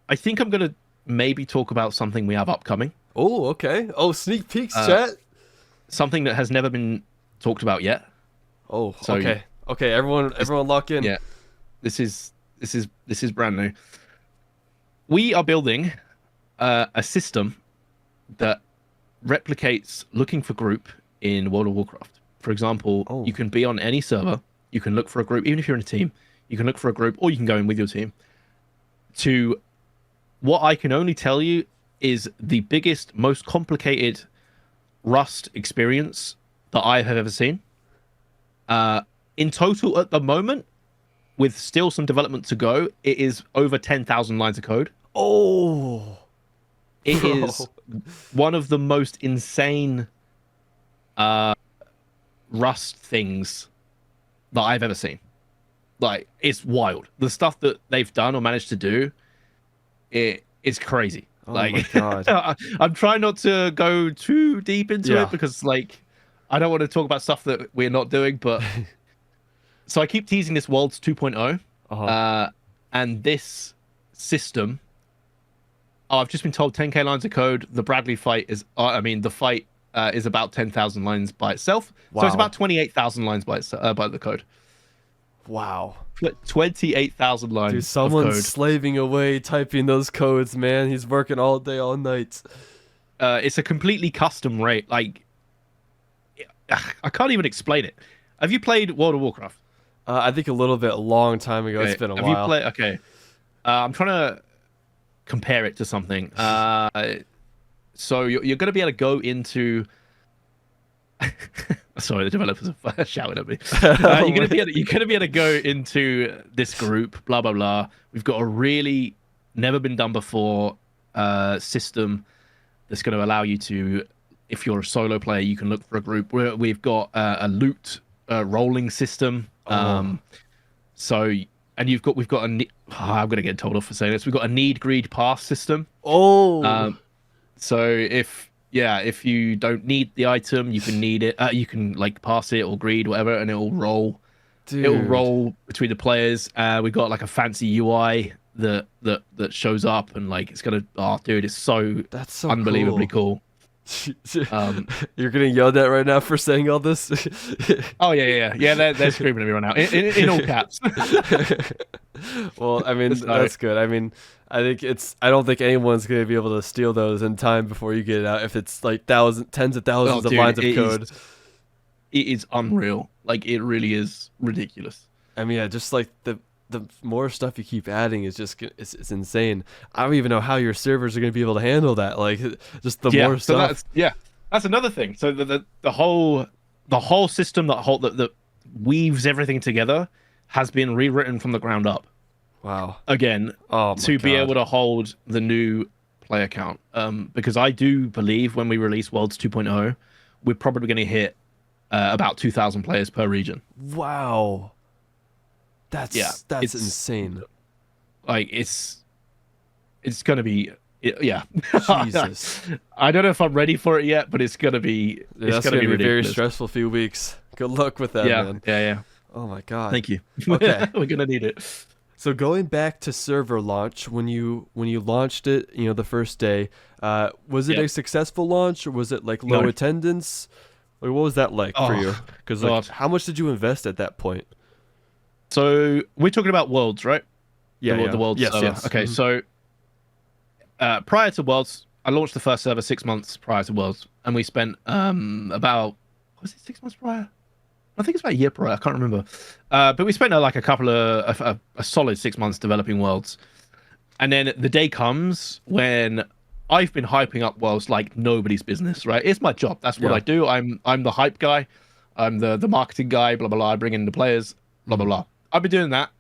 I think I'm gonna maybe talk about something we have upcoming. Oh, okay. Oh, sneak peeks, chat. Something that has never been talked about yet. Oh, so, okay. Okay, everyone lock in. Yeah. This is brand new. We are building a system that replicates looking for group in World of Warcraft. For example, you can be on any server, you can look for a group, even if you're in a team, you can look for a group, or you can go in with your team. To what I can only tell you is the biggest, most complicated Rust experience that I have ever seen. In total, at the moment, with still some development to go, it is over 10,000 lines of code. Oh, it is one of the most insane Rust things that I've ever seen. Like, it's wild. The stuff that they've done or managed to do, it is crazy. Oh like, my God. I'm trying not to go too deep into it because, like, I don't want to talk about stuff that we're not doing. But so I keep teasing this Worlds 2.0, and this system. Oh, I've just been told 10k lines of code. The Bradley fight is, the fight is about 10,000 lines by itself. Wow. So it's about 28,000 lines by the code. Wow. 28,000 lines. Dude, someone's slaving away typing those codes, man. He's working all day, all night. It's a completely custom rate. Like, I can't even explain it. Have you played World of Warcraft? I think a little bit, a long time ago. Okay. It's been a while. Okay. I'm trying to compare it to something. So you're going to be able to go into... Sorry, the developers are shouting at me. You're gonna be able to go into this group, blah blah blah. We've got a really never been done before system that's going to allow you to, if you're a solo player, you can look for a group. We've got a loot rolling system. We've got I'm gonna get told off for saying this. We've got a need greed pass system. So if you don't need the item, you can need it. You can like pass it or greed, whatever, and it will roll. Dude. It will roll between the players. We've got like a fancy UI that shows up, and like it's gonna. Oh, dude, it's that's so unbelievably cool. You're getting yelled at right now for saying all this. Oh yeah. They're screaming at me right now in all caps. Well, I mean that's good. I mean, I don't think anyone's gonna be able to steal those in time before you get it out. If it's like tens of thousands of lines of code, it is unreal. Like, it really is ridiculous. I mean, yeah, just like the more stuff you keep adding is just it's insane. I don't even know how your servers are going to be able to handle that. Like, just the more stuff. That's another thing. So the whole system that weaves everything together has been rewritten from the ground up. Wow. Again, to be able to hold the new player count. Because I do believe when we release Worlds 2.0, we're probably going to hit about 2,000 players per region. Wow. That's It's insane. like it's gonna be yeah. Jesus. I don't know if I'm ready for it yet, but it's gonna be That's gonna be a very ridiculous. stressful few weeks. Good luck with that, Yeah, man. yeah. Oh my god. Thank you. Okay. We're gonna need it. So going back to server launch, when you launched it, the first day, was it Yep. a successful launch or was it like low No. attendance? Like, what was that like for Oh, you? Because God. how much did you invest at that point? So we're talking about Worlds, right? Yeah, The Worlds yes, server. yes. Okay, Mhm. so prior to Worlds, I launched the first server 6 months prior to Worlds, and we spent about was it 6 months prior? I think it's about a year prior. I can't remember. But we spent like a couple of a solid 6 months developing Worlds, and then the day comes when I've been hyping up Worlds like nobody's business. Right? It's my job. That's what Yeah. I do. I'm the hype guy. I'm the marketing guy. Blah blah blah. I bring in the players. Blah blah blah. I've been doing that.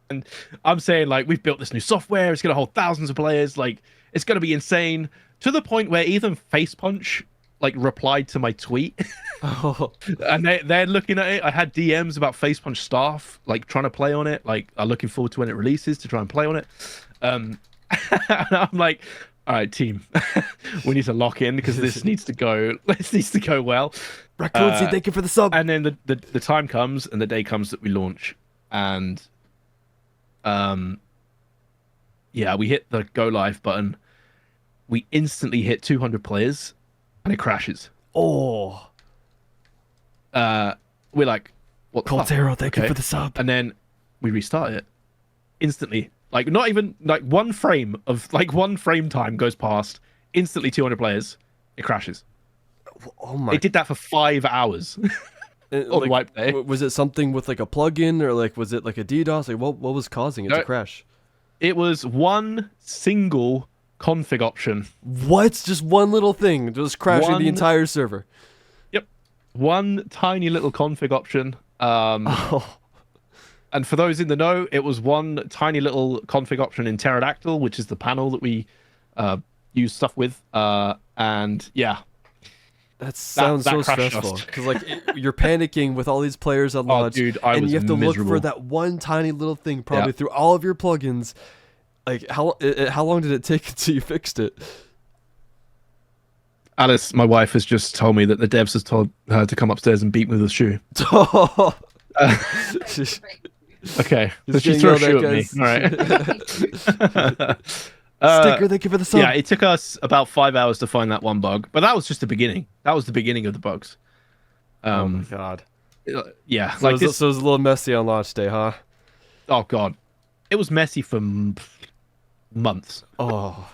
And I'm saying like we've built this new software. It's gonna hold thousands of players. Like it's gonna be insane to the point where even Facepunch like replied to my tweet, Oh, and they're looking at it. I had DMs about Facepunch staff like trying to play on it. Like I'm looking forward to when it releases to try and play on it. And I'm like, all right, team, we need to lock in because this needs to go. This needs to go well. Raccoon Seed, thank you for the sub. And then the time comes and the day comes that we launch, and yeah, we hit the go live button. We instantly hit 200 players, and it crashes. Oh, We're like, what the fuck? Coltero, thank you Okay. for the sub. And then we restart it instantly. Like not even like one frame time goes past. Instantly 200 players. It crashes. Oh my. It did that for 5 hours on the wipe day. Was it something with like a plugin or like was it like a DDoS? Like what was causing it to No. crash? It was one single config option. What? Just one little thing just crashing the One- entire server. Yep. One tiny little config option. Oh, And for those in the know, it was one tiny little config option in Pterodactyl, which is the panel that we use stuff with. And yeah, that sounds that so crashed stressful us. because like you're panicking with all these players on oh launch, dude, I and was you have to miserable. look for that one tiny little thing probably Yeah. through all of your plugins. Like how long did it take until you fixed it? Alice, my wife, has just told me that the devs has told her to come upstairs and beat me with a shoe. Okay, so she getting threw a yelled shoe at, at me. guys. All right. Sticker, thank you for the sub. Yeah, it took us about 5 hours to find that one bug, but that was just the beginning. That was the beginning of the bugs. Oh my god. Yeah, So, like it was, this. so it was a little messy on launch day, huh? Oh god, it was messy for months. Oh.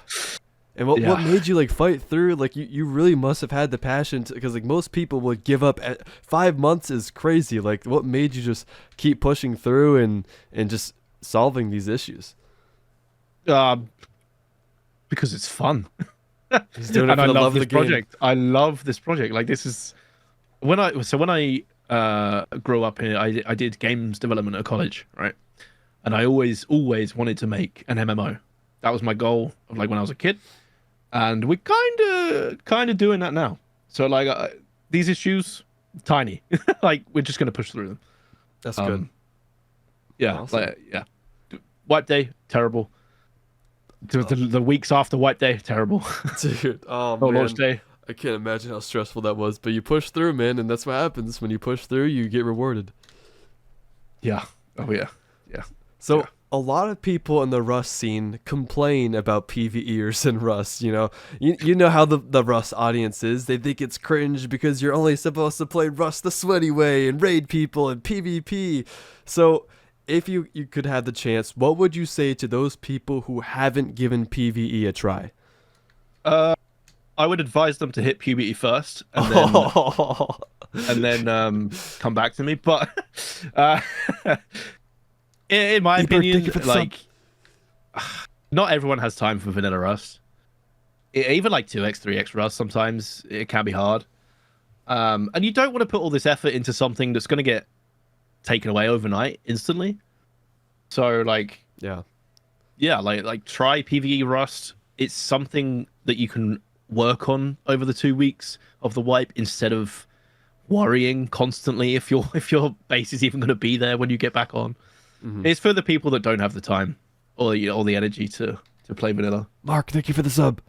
And what Yeah. made you like fight through? Like you really must have had the passion because like most people would give up at 5 months is crazy. Like what made you just keep pushing through and just solving these issues? Because it's fun. He's doing it And for I the love love of this the game. project. I love this project. Like this is when I grew up in I did games development at college, right? And I always wanted to make an MMO. That was my goal of like when I was a kid. And we're kind of doing that now. So like these issues tiny. Like we're just going to push through them. That's good. Yeah, Awesome. like, yeah. Wipe day terrible. The weeks after wipe day terrible. Dude, oh Oh, man. launch day. I can't imagine how stressful that was, but you push through, man, and that's what happens. When you push through, you get rewarded. Yeah. Oh yeah. Yeah. So Yeah. a lot of people in the Rust scene complain about PvEers and Rust. You know how the Rust audience is. They think it's cringe because you're only supposed to play Rust the sweaty way and raid people and PvP. So if you could have the chance, what would you say to those people who haven't given PvE a try? I would advise them to hit puberty first and then come back to me. But in my Ebert, thank opinion, you for the like not everyone has time for vanilla Rust. Even like 2x, 3x Rust, sometimes it can be hard. And you don't want to put all this effort into something that's going to get taken away overnight instantly. So like like try PvE Rust. It's something that you can work on over the 2 weeks of the wipe instead of worrying constantly if your base is even going to be there when you get back on. Mhm. It's for the people that don't have the time or the energy to play vanilla. Mark, thank you for the sub.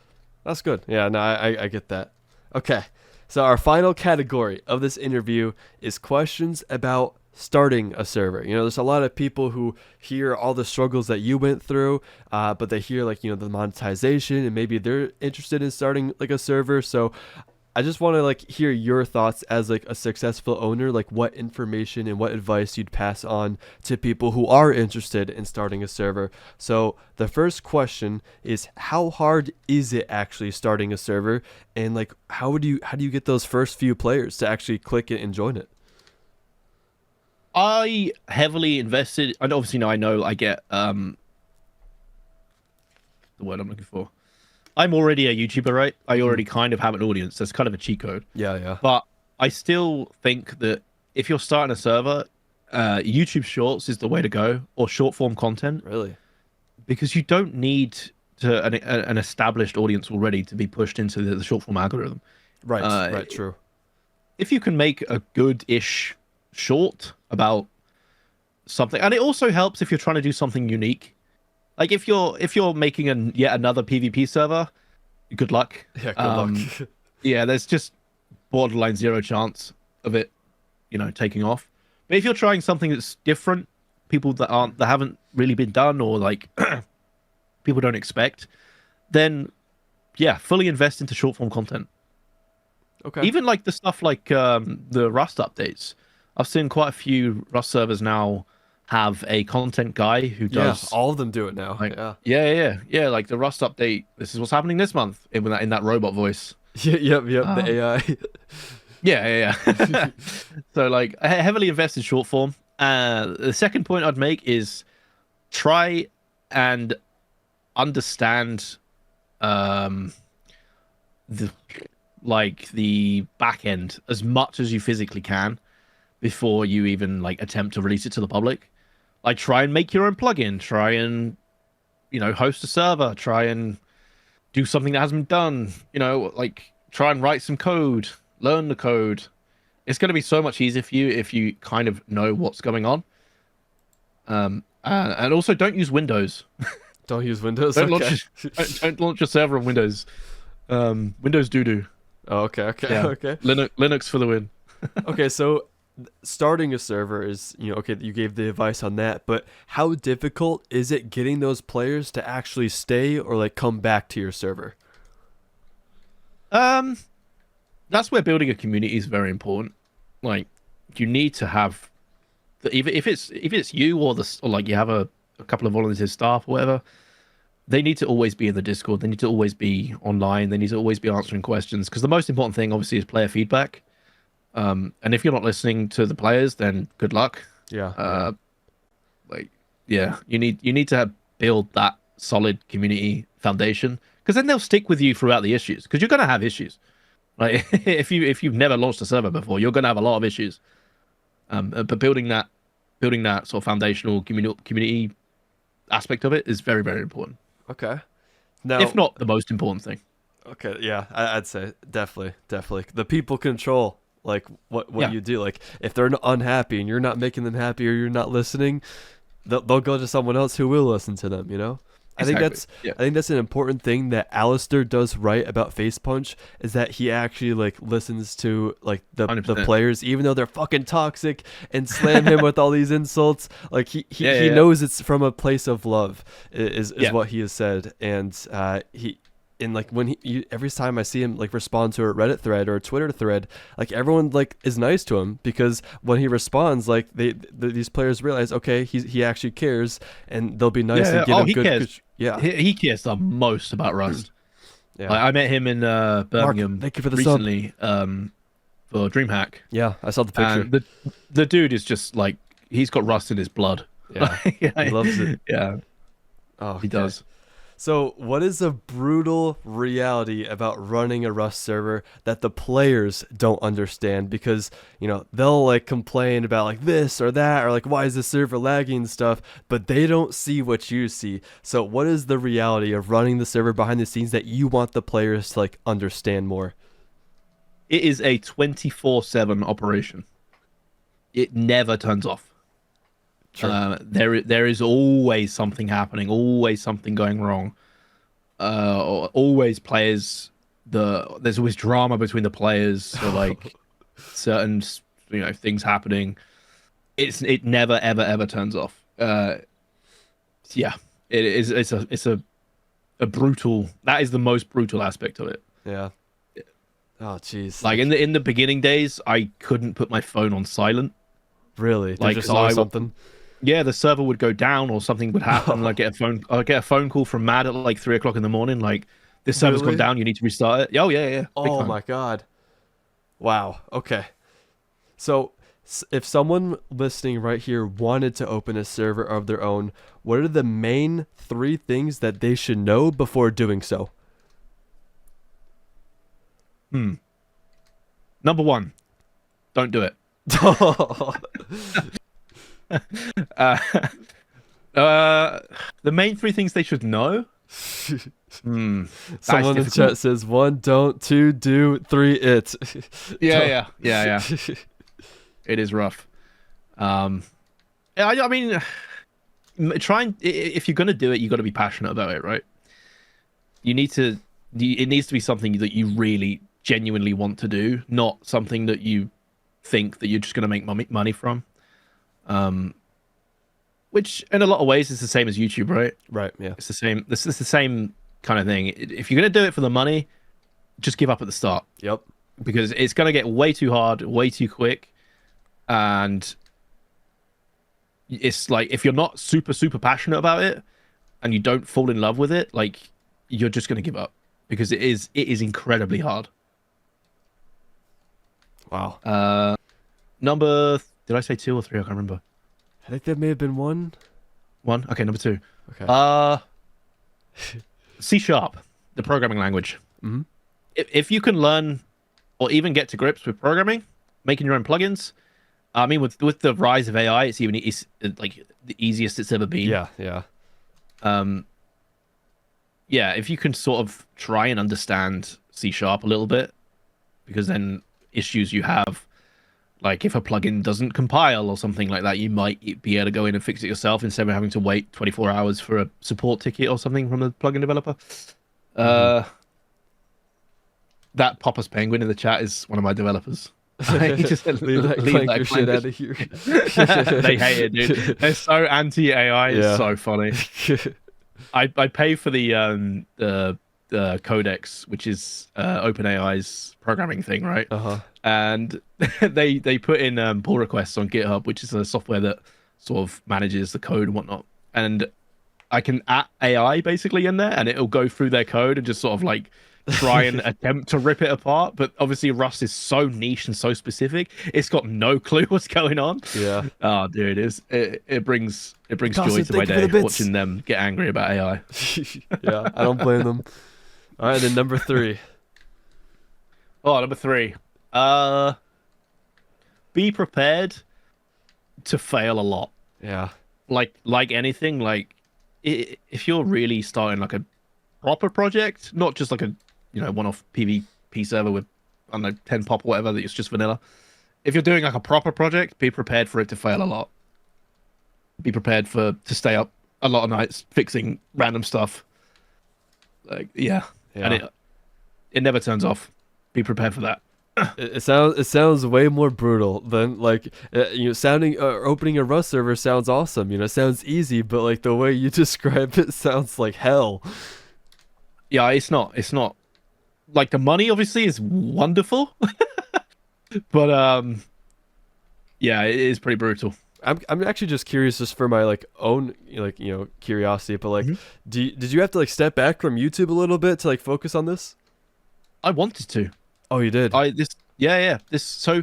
That's good. Yeah, no, I get that. Okay, so our final category of this interview is questions about starting a server. You know, there's a lot of people who hear all the struggles that you went through, but they hear like, you know, the monetization and maybe they're interested in starting like a server. So I just want to like hear your thoughts as like a successful owner, like what information and what advice you'd pass on to people who are interested in starting a server. So the first question is, how hard is it actually starting a server, and like how do you get those first few players to actually click it and join it? I heavily invested, and obviously now I know I get the word I'm looking for. I'm already a YouTuber, right? I already kind of have an audience. That's kind of a cheat code. Yeah, yeah. But I still think that if you're starting a server, YouTube Shorts is the way to go, or short form content, Really? because you don't need an established audience already to be pushed into the short form algorithm. Right, right, true. If you can make a good-ish short about something, and it also helps if you're trying to do something unique. Like if you're making yet another PvP server, good luck. Yeah, good luck. Yeah, there's just borderline zero chance of it, you know, taking off. But if you're trying something that's different, people that haven't really been done, or like people don't expect, then yeah, fully invest into short form content. Okay. Even like the stuff like the Rust updates. I've seen quite a few Rust servers now have a content guy who does. Yeah, all of them do it now. Like, yeah. like the Rust update. This is what's happening this month in that robot voice. Yep. The AI. Yeah. So like, I heavily invest in short form. The second point I'd make is try and understand the back end as much as you physically can before you even like attempt to release it to the public. Like, try and make your own plugin, try and, you know, host a server, try and do something that hasn't been done, you know, like try and write some code, learn the code. It's going to be so much easier for you if you kind of know what's going on. And also don't use Windows. Don't use Windows. Don't Okay. launch your server on Windows. Windows doo-doo. Oh, okay. Yeah. Okay. Linux for the win. Okay, so starting a server is, you know, okay, you gave the advice on that, but how difficult is it getting those players to actually stay or like come back to your server? That's where building a community is very important. Like, you need to have even if it's you or like you have a couple of volunteer staff or whatever, they need to always be in the Discord. They need to always be online. They need to always be answering questions, because the most important thing obviously is player feedback. And if you're not listening to the players, then good luck. Yeah. You need to build that solid community foundation, because then they'll stick with you throughout the issues, because you're gonna have issues. Like if you've never launched a server before, you're gonna have a lot of issues. But building that sort of foundational community aspect of it is very, very important. Okay. Now, If not the most important thing. okay, yeah, I'd say definitely. The people control like what Yeah. you do. Like if they're unhappy and you're not making them happy or you're not listening, they'll go to someone else who will listen to them, you know? Exactly. I think that's an important thing that Alistair does right about Facepunch, is that he actually like listens to like the 100%. players, even though they're fucking toxic and slam him with all these insults. Like he knows it's from a place of love is what he has said, and like when every time I see him like respond to a Reddit thread or a Twitter thread, like everyone like is nice to him, because when he responds, like these players realize, okay, he actually cares, and they'll be nice and give him good. Cares. Yeah, he cares the most about Rust. yeah. Like, I met him in Birmingham. Mark, thank you for the recently for DreamHack. Yeah, I saw the picture. And the dude is just like, he's got Rust in his blood. Yeah, he loves it. Yeah, Oh, he does. So what is the brutal reality about running a Rust server that the players don't understand? Because, you know, they'll like complain about like this or that, or like, why is the server lagging and stuff, but they don't see what you see. So what is the reality of running the server behind the scenes that you want the players to like understand more? it is a 24/7 operation. It never turns off. Sure. There is always something happening, always something going wrong. Always players. There's always drama between the players. So like certain things happening. It never ever turns off. Yeah, it is. It's a brutal. That is the most brutal aspect of it. Yeah. Oh, jeez. Like in the beginning days, I couldn't put my phone on silent. Really? There's Like, just 'cause always something. Yeah, the server would go down or something would happen. Like I'd get a phone call from Mad at like 3 o'clock in the morning. Like, this server's Really? gone down. You need to restart it. Oh yeah. Big Oh time. my god. Wow. Okay. So, if someone listening right here wanted to open a server of their own, what are the main 3 things that they should know before doing so? Number 1, don't do it. Uh, the main 3 things they should know. Someone in the chat says 1, don't, 2, do, 3, it. Yeah. It is rough. I mean, if you're gonna do it, you got to be passionate about it, right? It needs to be something that you really genuinely want to do, not something that you think that you're just gonna make money from. Which in a lot of ways is the same as YouTube, right? Right. Yeah. It's the same. This is the same kind of thing. If you're gonna do it for the money, just give up at the start. Yep. Because it's gonna get way too hard, way too quick, and it's like if you're not super passionate about it and you don't fall in love with it, like you're just gonna give up because it is incredibly hard. Wow. Did I say 2 or 3? I can't remember. I think that may have been 1. 1. Okay, number 2. Okay. C#, the programming language. Mm-hmm. If you can learn or even get to grips with programming, making your own plugins. I mean, with the rise of AI, it's like the easiest it's ever been. Yeah. Yeah, if you can sort of try and understand C# a little bit, because then issues you have, like if a plugin doesn't compile or something like that, you might be able to go in and fix it yourself instead of having to wait 24 hours for a support ticket or something from the plugin developer. That Papa's Penguin in the chat is one of my developers. He just said, leave that shit out of here. They hate it, dude. They're so anti-AI. Yeah. It's so funny. I pay for the Codex, which is OpenAI's programming thing, right? And they put in pull requests on GitHub, which is a software that sort of manages the code and whatnot. And I can add AI basically in there, and it'll go through their code and just sort of like try and attempt to rip it apart. But obviously Rust is so niche and so specific, it's got no clue what's going on. Yeah. Oh, dude, it brings Dawson, joy to my thank you for day the bits. watching them get angry about AI. Yeah, I don't blame them. All right, then number 3. Oh, number 3. Be prepared to fail a lot. Yeah. Like anything, like if you're really starting like a proper project, not just like a one-off PvP server with, I don't know, 10 pop or whatever that it's just vanilla. If you're doing like a proper project, be prepared for it to fail a lot. Be prepared to stay up a lot of nights fixing random stuff. Like yeah. And it never turns off. Be prepared for that. It sounds way more brutal than like opening a Rust server sounds awesome. It sounds easy, but like the way you describe it sounds like hell. Yeah, it's not like the money obviously is wonderful, but yeah, it is pretty brutal. I'm actually just curious, just for my like own curiosity, but like, did you have to like step back from YouTube a little bit to like focus on this? I wanted to. Oh, you did? So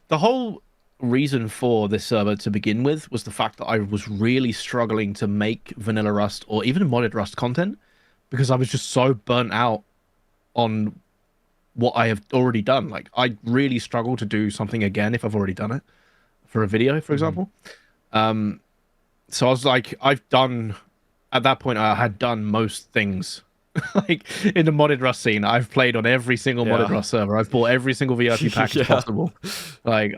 the whole reason for this server to begin with was the fact that I was really struggling to make vanilla Rust or even modded Rust content because I was just so burnt out on what I have already done. Like I really struggle to do something again if I've already done it for a video, for example. So I was like, at that point I had done most things Like in the modded Rust scene, I've played on every single modded Rust server. I've bought every single VIP package possible. Like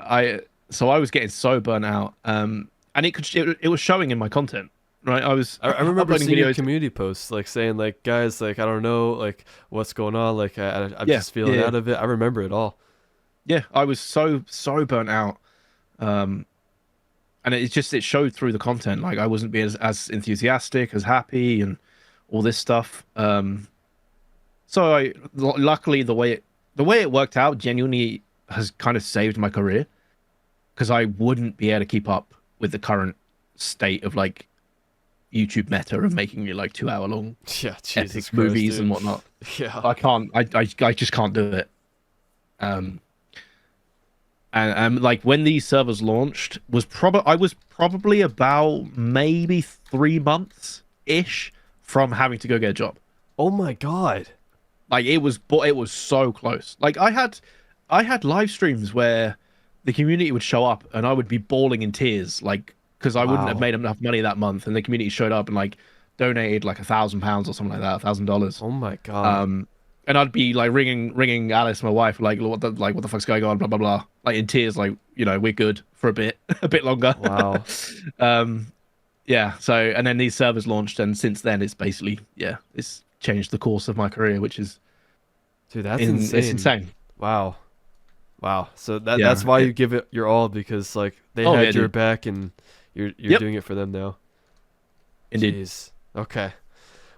so I was getting so burnt out. And it was showing in my content. Right, I remember seeing videos. community posts like saying like, guys, like I don't know like what's going on, like I'm just feeling out of it. I remember it all. Yeah, I was so burnt out, and it showed through the content. Like I wasn't being as enthusiastic, as happy, and all this stuff. So luckily the way it worked out genuinely has kind of saved my career, because I wouldn't be able to keep up with the current state of like YouTube meta of making it like 2 hour long epic movies and whatnot. Yeah, I can't. I just can't do it. And like when these servers launched, I was probably about maybe 3 months ish from having to go get a job. Oh my god! Like it was so close. Like I had live streams where the community would show up and I would be bawling in tears, like because I wouldn't have made enough money that month, and the community showed up and like donated like £1,000 or something like that, $1,000. Oh my god! And I'd be like ringing Alice, my wife, like what the fuck's going on, blah blah blah, like in tears, like we're good for a bit longer. Wow. Yeah. So and then these servers launched, and since then it's basically it's changed the course of my career, which is that's insane. It's insane. Wow. So that's why you give it your all, because like they had your back and you're doing it for them now. Indeed. Jeez. Okay.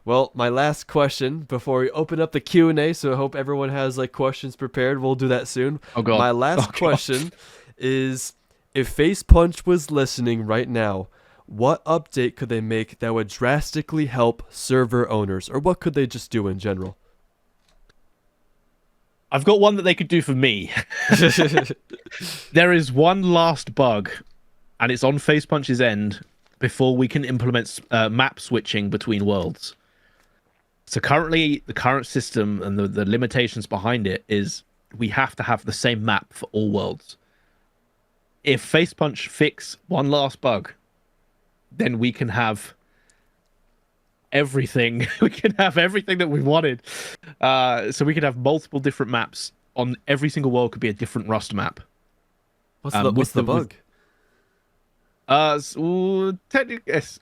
Well, my last question before we open up the Q&A, so I hope everyone has like questions prepared. We'll do that soon. Oh god. My last question is, if Facepunch was listening right now, what update could they make that would drastically help server owners, or what could they just do in general? I've got one that they could do for me. There is one last bug, and it's on Facepunch's end before we can implement map switching between worlds. So currently, the current system and the limitations behind it is we have to have the same map for all worlds. If Facepunch fix one last bug, then we can have everything. We can have everything that we wanted. So we could have multiple different maps on every single world. Could be a different Rust map. What's the bug? It's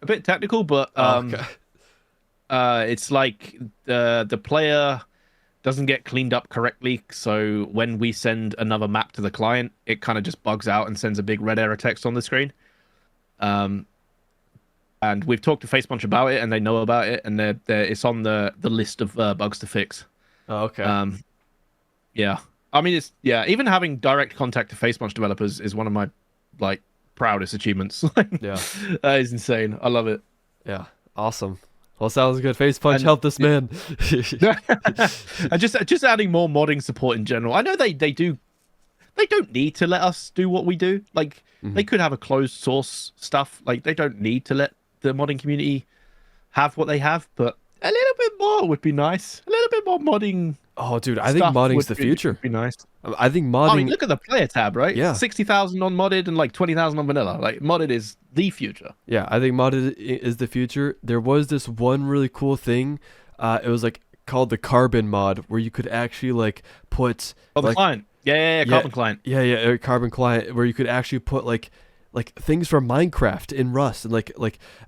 a bit technical, but it's like the player doesn't get cleaned up correctly. So when we send another map to the client, it kind of just bugs out and sends a big red error text on the screen. And we've talked to Facepunch about it, and they know about it, and it's on the list of bugs to fix. Oh, okay. Yeah. I mean, even having direct contact to Facepunch developers is one of my like proudest achievements. Yeah. That is insane. I love it. Yeah. Awesome. Well, sounds good. Facepunch, help this man. And just adding more modding support in general. I know they don't need to let us do what we do. Like they could have a closed source stuff. Like they don't need to let the modding community have what they have, but a little bit more would be nice. A little bit more modding. Oh, dude, I think modding's the future. Would be nice. I think modding. I mean, look at the player tab, right? Yeah, 60,000 on modded and like 20,000 on vanilla. Like modded is the future. Yeah, I think modded is the future. There was this one really cool thing. It was like called the Carbon mod, where you could actually like put the client. Yeah, Carbon client. Yeah, Carbon client, where you could actually put like things from Minecraft in Rust, and like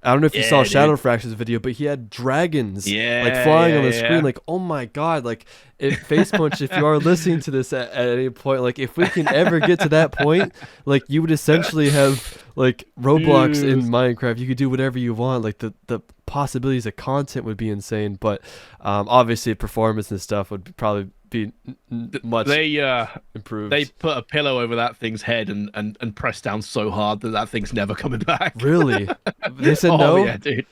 I don't know if you saw Shadow Fraction's video, but he had dragons like flying on the screen. Like, oh my god, like if Facepunch, if you are listening to this at any point, like if we can ever get to that point, like you would essentially have like Roblox in Minecraft. You could do whatever you want. Like the possibilities of content would be insane, but obviously performance and stuff would probably be much improved. They put a pillow over that thing's head and press down so hard that thing's never coming back. Really? They said no? Oh yeah, dude.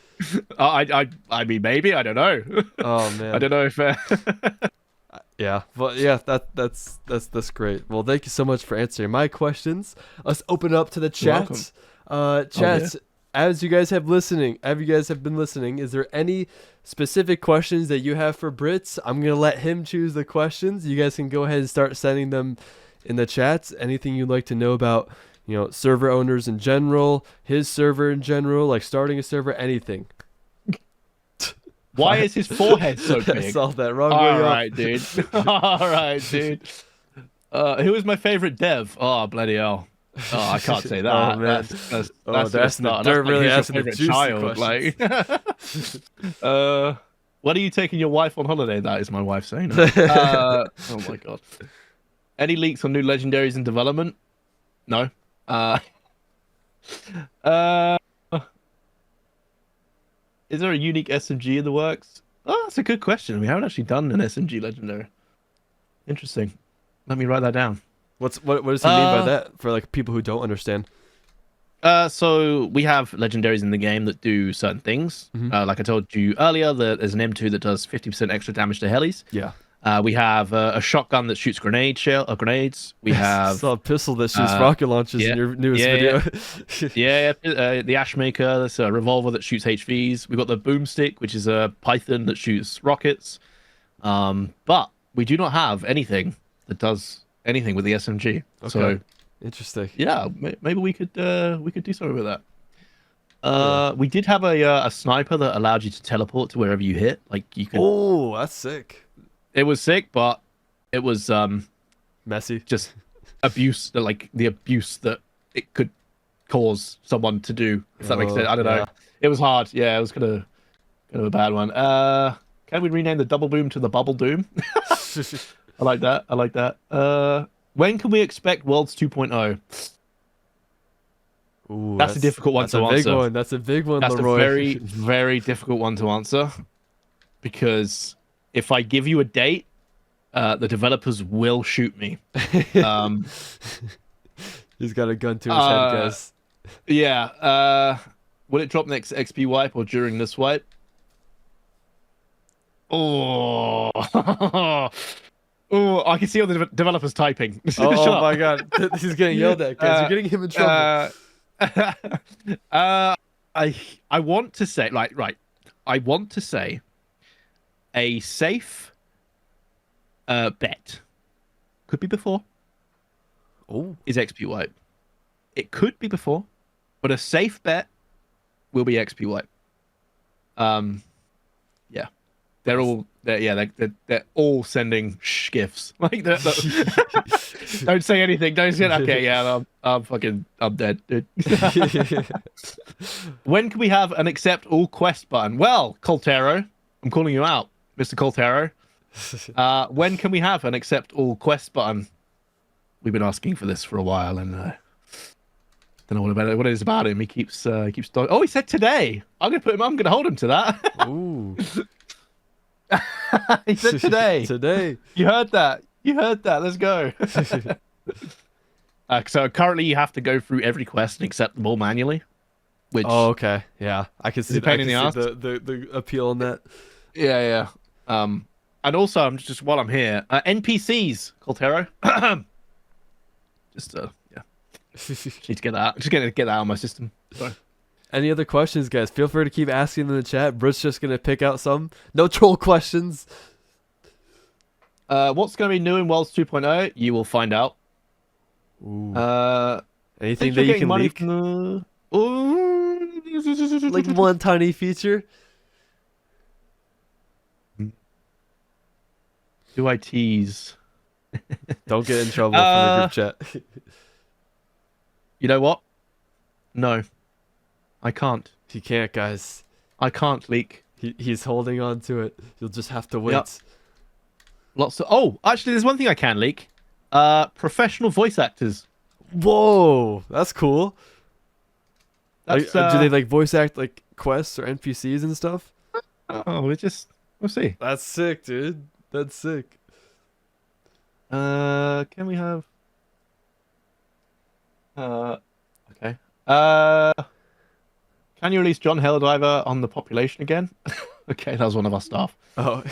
I mean, maybe, I don't know. Oh man, I don't know if yeah, but yeah, that's great. Well, thank you so much for answering my questions. Let's open it up to the chat. Chat. As you guys have been listening, is there any specific questions that you have for Brits? I'm gonna let him choose the questions. You guys can go ahead and start sending them in the chats. Anything you'd like to know about, server owners in general, his server in general, like starting a server, anything. Why is his forehead so I big? saw that wrong. All right, dude. All right, dude. Who is my favorite dev? Oh, bloody hell. Oh, I can't say that. Oh, man. That's the not. dirt That's really like, who's your asking the favorite juicy child? questions. Like, when are you taking your wife on holiday? That is my wife saying that. Oh my god. Any leaks on new legendaries in development? No. Uh, is there a unique SMG in the works? Oh, that's a good question. We haven't actually done an SMG legendary. Interesting. Let me write that down. What does he mean by that for like people who don't understand? So we have legendaries in the game that do certain things. Like I told you earlier, there's an M2 that does 50% extra damage to helis. Yeah. We have a shotgun that shoots grenades. We have saw a pistol that shoots rocket launches in your newest video. The Ashmaker. That's a revolver that shoots HVs. We've got the boomstick, which is a Python that shoots rockets. But we do not have anything that does anything with the SMG. Okay. So interesting. Yeah, maybe we could do something with that. We did have a sniper that allowed you to teleport to wherever you hit. Like you could. Oh, that's sick. It was sick, but it was messy. Just abuse, like the abuse that it could cause someone to do. If that makes sense, I don't know. It was hard. Yeah, it was kind of a bad one. Can we rename the double boom to the bubble doom? I like that. When can we expect Worlds 2.0? Ooh, that's a difficult one to answer. That's a big one. That's Leroy. a very, very difficult one to answer because if I give you a date, the developers will shoot me. He's got a gun to his head, guys. Yeah. Will it drop next XP wipe or during this wipe? Oh. Oh, I can see all the developers typing. Oh my god, he's getting yelled at, guys. You're getting him in trouble. I want to say, I want to say a safe bet could be before. Oh, is XP wipe. It could be before, but a safe bet will be XP wipe. Yeah. They're all sending gifs. Like don't say anything. Don't say okay. Yeah, I'm dead, dude. When can we have an accept all quest button? Well, Coltero, I'm calling you out, Mr. Coltero. When can we have an accept all quest button? We've been asking for this for a while, and don't know what it is about him. He keeps oh, he said today. I'm gonna hold him to that. Ooh. He said today. Today. You heard that. Let's go. So currently you have to go through every quest and accept them all manually. Which okay. Yeah. I can see the appeal in that. Yeah. And also I'm just while I'm here, NPCs, Coltero. Just need to get that out. Just get that out of my system. Sorry. Any other questions, guys? Feel free to keep asking in the chat. Brit's just going to pick out some. No troll questions. What's going to be new in Worlds 2.0? You will find out. Ooh. Anything that you can leak? Like one tiny feature? Do I tease? Don't get in trouble from the group chat. You know what? No. I can't. He can't, guys. I can't leak. He's holding on to it. You'll just have to wait. Yep. Actually, there's one thing I can leak. Professional voice actors. Whoa, that's cool. Do they like voice act like quests or NPCs and stuff? Oh, we'll see. That's sick, dude. That's sick. Can we have? Okay. Can you release John Helldiver on the population again? Okay, that was one of our staff. Oh.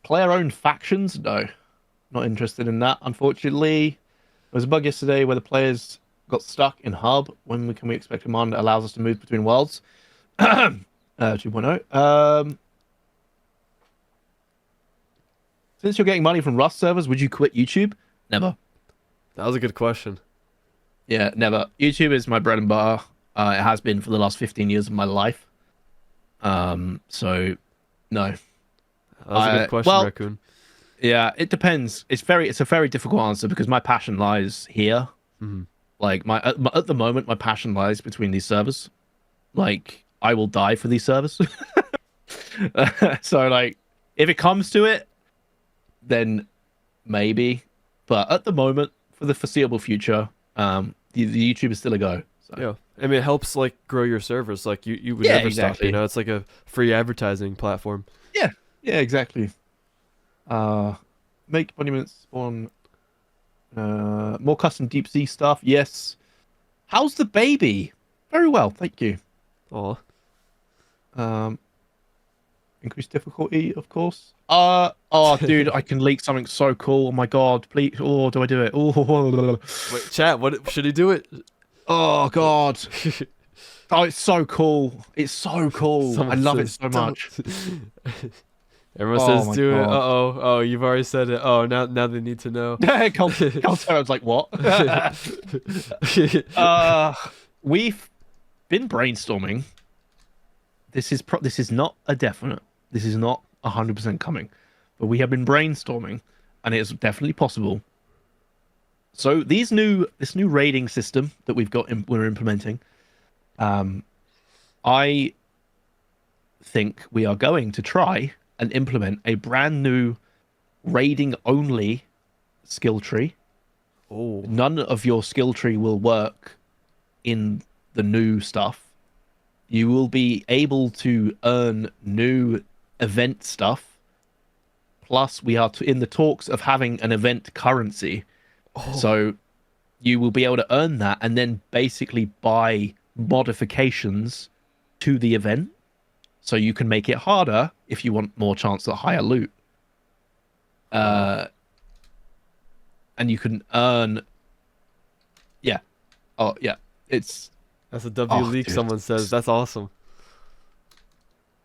Player-owned factions? No. Not interested in that, unfortunately. There was a bug yesterday where the players got stuck in hub. When can we expect a command that allows us to move between worlds? 2.0. Since you're getting money from Rust servers, would you quit YouTube? Never. That was a good question. Yeah, never. YouTube is my bread and butter. It has been for the last 15 years of my life. So no. That was a good question, Well, Raccoon. yeah, it depends. It's a very difficult answer because my passion lies here. Hmm. Like at the moment, my passion lies between these servers. Like I will die for these servers. So like, if it comes to it, then maybe. But at the moment, for the foreseeable future, the YouTube is still a go. So Yeah, I mean, it helps like grow your servers. Like you would yeah, never stop. You exactly. know, it's like a free advertising platform. Yeah, yeah, exactly. Uh, make monuments on more custom deep sea stuff. Yes. How's the baby? Very well, thank you. Oh, Um, increase difficulty, of course. Oh, dude, I can leak something so cool. Oh my god, please. Oh, do I do it? Oh, wait, chat. What should he do it? oh god. Oh, it's so cool. It's so cool. I Someone love it says so don't. much. Everyone Oh says my do it. god. Oh, you've already said it. Oh, now they need to know. I was like, what? uh, we've been brainstorming. This is not a definite. This is not 100% coming, but we have been brainstorming, and it is definitely possible. So this new rating system that we're implementing, I think we are going to try and implement a brand new raiding only skill tree. Oh, None of your skill tree will work in the new stuff. You will be able to earn new event stuff. Plus, we are in the talks of having an event currency. oh, So you will be able to earn that and then basically buy modifications to the event. So you can make it harder if you want more chance at higher loot. wow. And you can earn. Yeah. Oh, yeah. It's. That's a W Oh, leak. dude. Someone says that's awesome.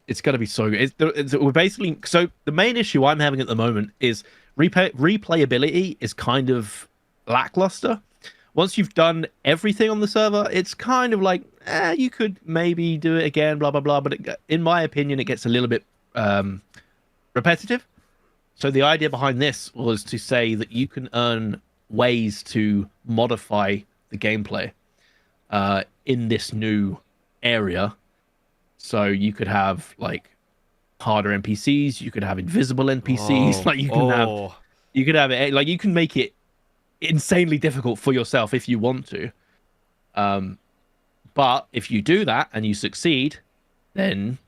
It's gonna be so good. We're basically so the main issue I'm having at the moment is replayability is kind of lackluster. Once you've done everything on the server, it's kind of like you could maybe do it again, blah blah blah. But in my opinion, it gets a little bit repetitive. So the idea behind this was to say that you can earn ways to modify the gameplay in this new area. So you could have like harder NPCs, you could have invisible NPCs, Oh, like oh, you could have it like you can make it insanely difficult for yourself if you want to. But if you do that and you succeed, then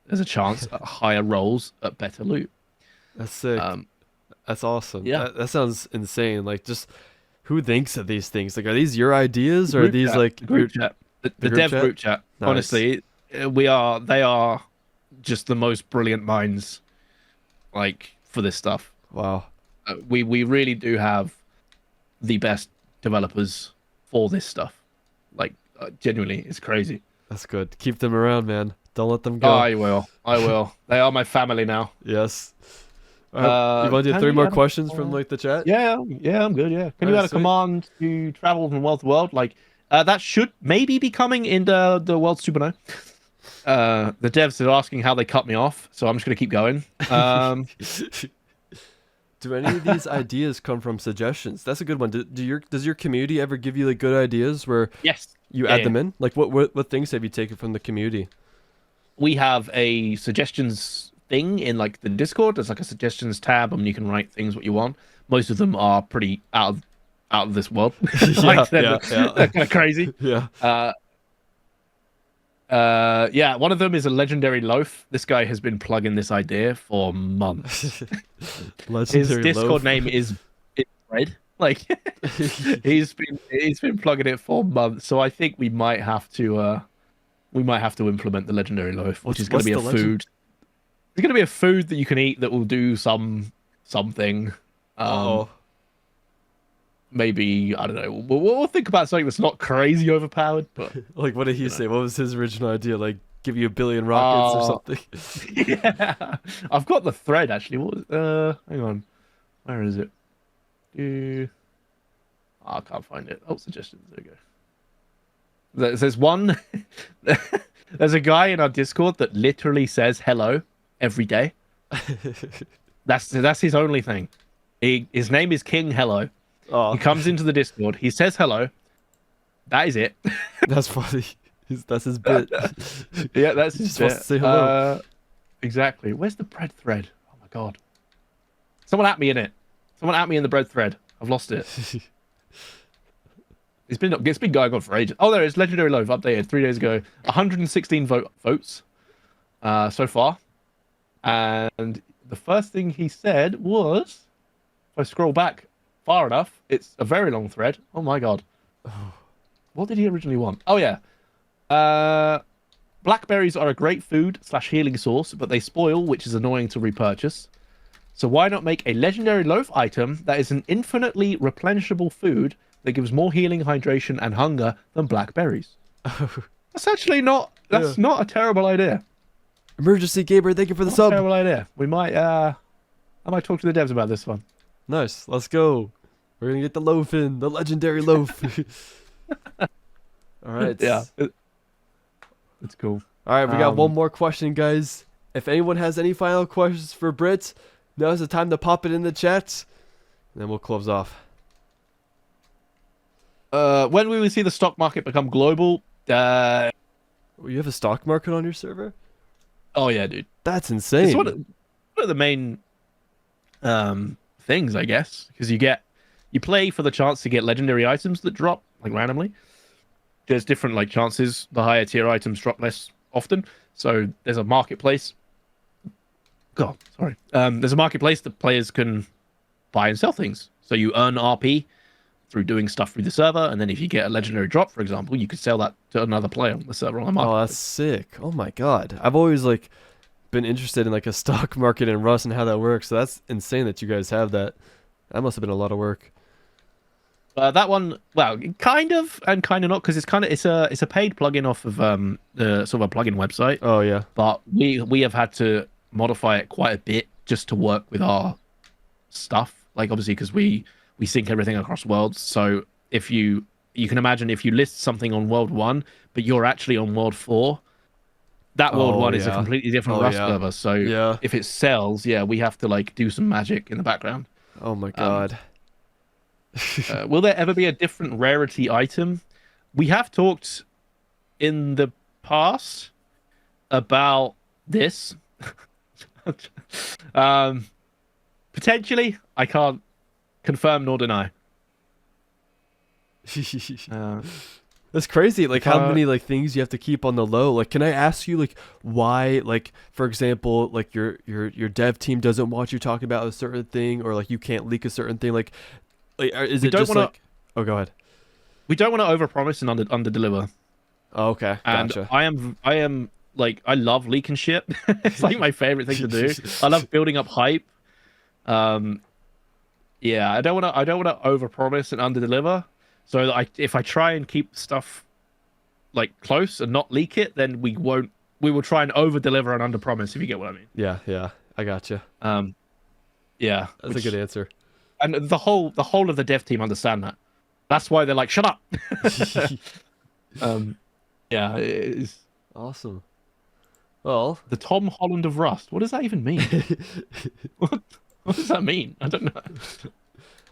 there's a chance at higher rolls at better loot. that's sick. Um, That's awesome. yeah, That sounds insane. Like, just who thinks of these things? Like, are these your ideas or are group these chat, like the group chat, the the group dev chat? group chat. Nice. Honestly, they are just the most brilliant minds like for this stuff. Wow. We really do have the best developers for this stuff. Like genuinely, it's crazy. That's good. Keep them around, man. Don't let them Oh, go. I will. I will. They are my family now. Yes. You want to do Can three you more add questions from like the chat? yeah, I'm good. Yeah. Can All you right, add a sweet. command to travel from world to world? Like that should maybe be coming in the World Supernova. The devs are asking how they cut me off, so I'm just gonna keep going. Do any of these ideas come from suggestions? That's a good one. Does your community ever give you like good ideas where Yes. you Yeah, add yeah. them in? Like what things have you taken from the community? We have a suggestions thing in like the Discord. There's like a suggestions tab, and you can write things what you want. Most of them are pretty out of this world. Yeah, Like yeah, they're yeah. kind of crazy. Yeah. Uh, yeah, one of them is a legendary loaf. This guy has been plugging this idea for months. His Legendary Discord loaf. name is Red. Like he's been plugging it for months. So I think we might have to implement the legendary loaf, which is going to What's be a the legend? food. It's going to be a food that you can eat that will do something. Uh-oh. Maybe I don't know. We'll think about something that's not crazy overpowered, but Like, what did he you say? What was his original idea? Like, give you a billion rockets or know. something? Yeah, I've got the thread actually. Hang on, where is it? I can't find it. Oh, suggestions. There we go. There's one. There's a guy in our Discord that literally says hello every day. That's his only thing. His name is King Hello. Oh, He comes into the Discord. He says hello. That is it. that's funny. That's his bit. Yeah, that's He his just wants bit. to say hello. Exactly. Where's the bread thread? Oh my god. Someone at me in it. Someone at me in the bread thread. I've lost it. It's been going on for ages. Oh, there it is. Legendary Loaf updated 3 days ago. 116 votes so far. And the first thing he said was, if I scroll back far enough, it's a very long thread. Oh my god. What did he originally want? Oh yeah. Blackberries are a great food / healing source, but they spoil, which is annoying to repurchase. So why not make a legendary loaf item that is an infinitely replenishable food that gives more healing, hydration, and hunger than blackberries? That's actually not. That's not a terrible idea. Emergency Gamer, thank you for the sub. Terrible idea. We might. I might talk to the devs about this one. Nice. Let's go. We're gonna get the loaf in, the legendary loaf. All right. Yeah. It's cool. All right, we got one more question, guys. If anyone has any final questions for Brit, now's the time to pop it in the chat, and then we'll close off. When we will see the stock market become global? Oh, you have a stock market on your server? Oh yeah, dude. That's insane. It's one of the main things, I guess, because you play for the chance to get legendary items that drop like randomly. There's different like chances. The higher tier items drop less often, so there's a marketplace. God, sorry. There's a marketplace that players can buy and sell things. So you earn RP through doing stuff through the server, and then if you get a legendary drop, for example, you could sell that to another player on the server on the market. Oh, that's sick. Oh my god. I've always like been interested in like a stock market in Rust and how that works. So that's insane that you guys have that. That must have been a lot of work. That one, well, kind of and kind of not, because it's a paid plugin off of the sort of a plugin website. Oh yeah. But we have had to modify it quite a bit just to work with our stuff. Like obviously because we sync everything across worlds. So if you can imagine if you list something on world 1, but you're actually on world 4, that world 1 is a completely different Rust server. So if it sells, we have to like do some magic in the background. Oh my god. Will there ever be a different rarity item? We have talked in the past about this. Potentially, I can't confirm nor deny. That's crazy. Like how many like things you have to keep on the low. Like, can I ask you like why? Like, for example, like your dev team doesn't want you talking about a certain thing, or like you can't leak a certain thing. Like is it just like? Oh, go ahead. We don't want to overpromise and under-deliver. Oh, okay, gotcha. And I am like I love leaking shit. It's like my favorite thing to do. I love building up hype. Yeah, I don't want to overpromise and under-deliver. So if I try and keep stuff like close and not leak it, then we will try and over-deliver and under-promise, if you get what I mean. Yeah, I gotcha. Yeah, that's a good answer. And the whole of the dev team understand that. That's why they're like, shut up. Yeah, it is awesome. Well, the Tom Holland of Rust. What does that even mean? What does that mean? I don't know.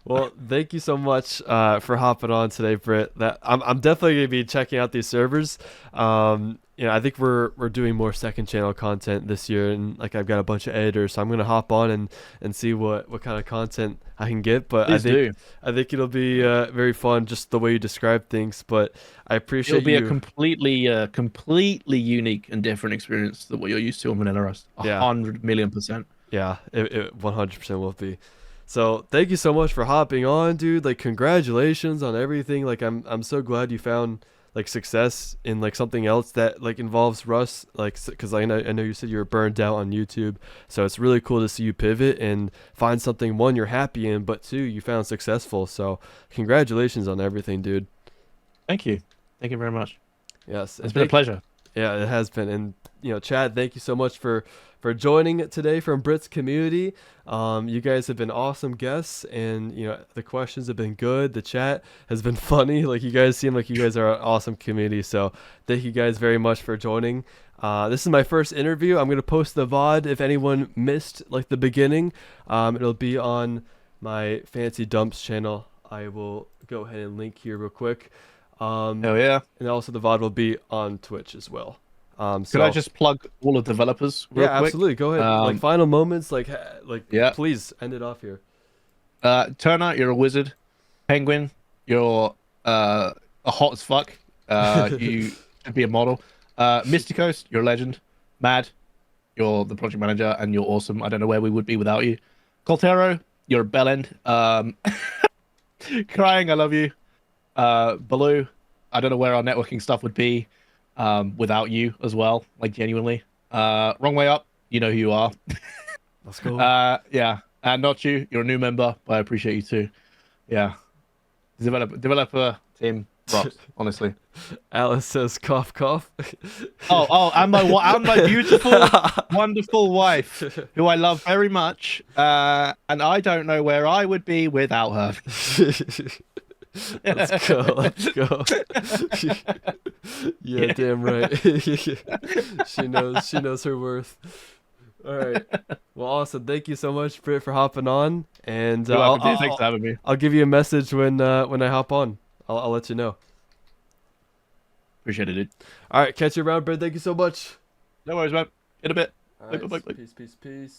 Well, thank you so much for hopping on today, Brit. I'm definitely gonna be checking out these servers. I think we're doing more second channel content this year, and like I've got a bunch of editors, so I'm gonna hop on and see what kind of content I can get. But I think it'll be very fun, just the way you describe things. But I appreciate it'll be a completely unique and different experience than what you're used to on Vanilla Rust. 100,000,000%. Yeah, it 100% will be. So thank you so much for hopping on, dude. Like congratulations on everything. Like I'm so glad you found like success in like something else that like involves Rust. Like because I know you said you were burned out on YouTube, so it's really cool to see you pivot and find something one you're happy in, but two you found successful. So congratulations on everything, dude. Thank you very much. Yes, it's been a pleasure. Yeah, it has been. And Chad, thank you so much for joining today from Brits community. You guys have been awesome guests, and the questions have been good. The chat has been funny. Like, you guys seem like you guys are an awesome community. So thank you guys very much for joining. This is my first interview. I'm gonna post the VOD if anyone missed like the beginning. It'll be on my Fancy Dumps channel. I will go ahead and link here real quick. Hell yeah. And also the VOD will be on Twitch as well. Could I just plug all the developers real quick? Absolutely. Go ahead. Like final moments, yeah. Please end it off here. Turner, you're a wizard. Penguin, you're a hot as fuck. You should be a model. Mysticos, you're a legend. Mad, you're the project manager and you're awesome. I don't know where we would be without you. Coltero, you're a bellend. Crying, I love you. Baloo, I don't know where our networking stuff would be without you as well, like genuinely. Wrong way up, you know who you are. Let's go. Yeah, and not you, you're a new member, but I appreciate you too. Yeah, developer team rocks, honestly. Alice says cough cough. and my beautiful, wonderful wife, who I love very much, and I don't know where I would be without her. Let's go. Yeah, damn right. She knows her worth. All right. Well, awesome. Thank you so much, Brit, for hopping on. And thanks for having me. I'll give you a message when I hop on. I'll let you know. Appreciate it, dude. All right, catch you around, Brit. Thank you so much. No worries, man. In a bit. All right, peace.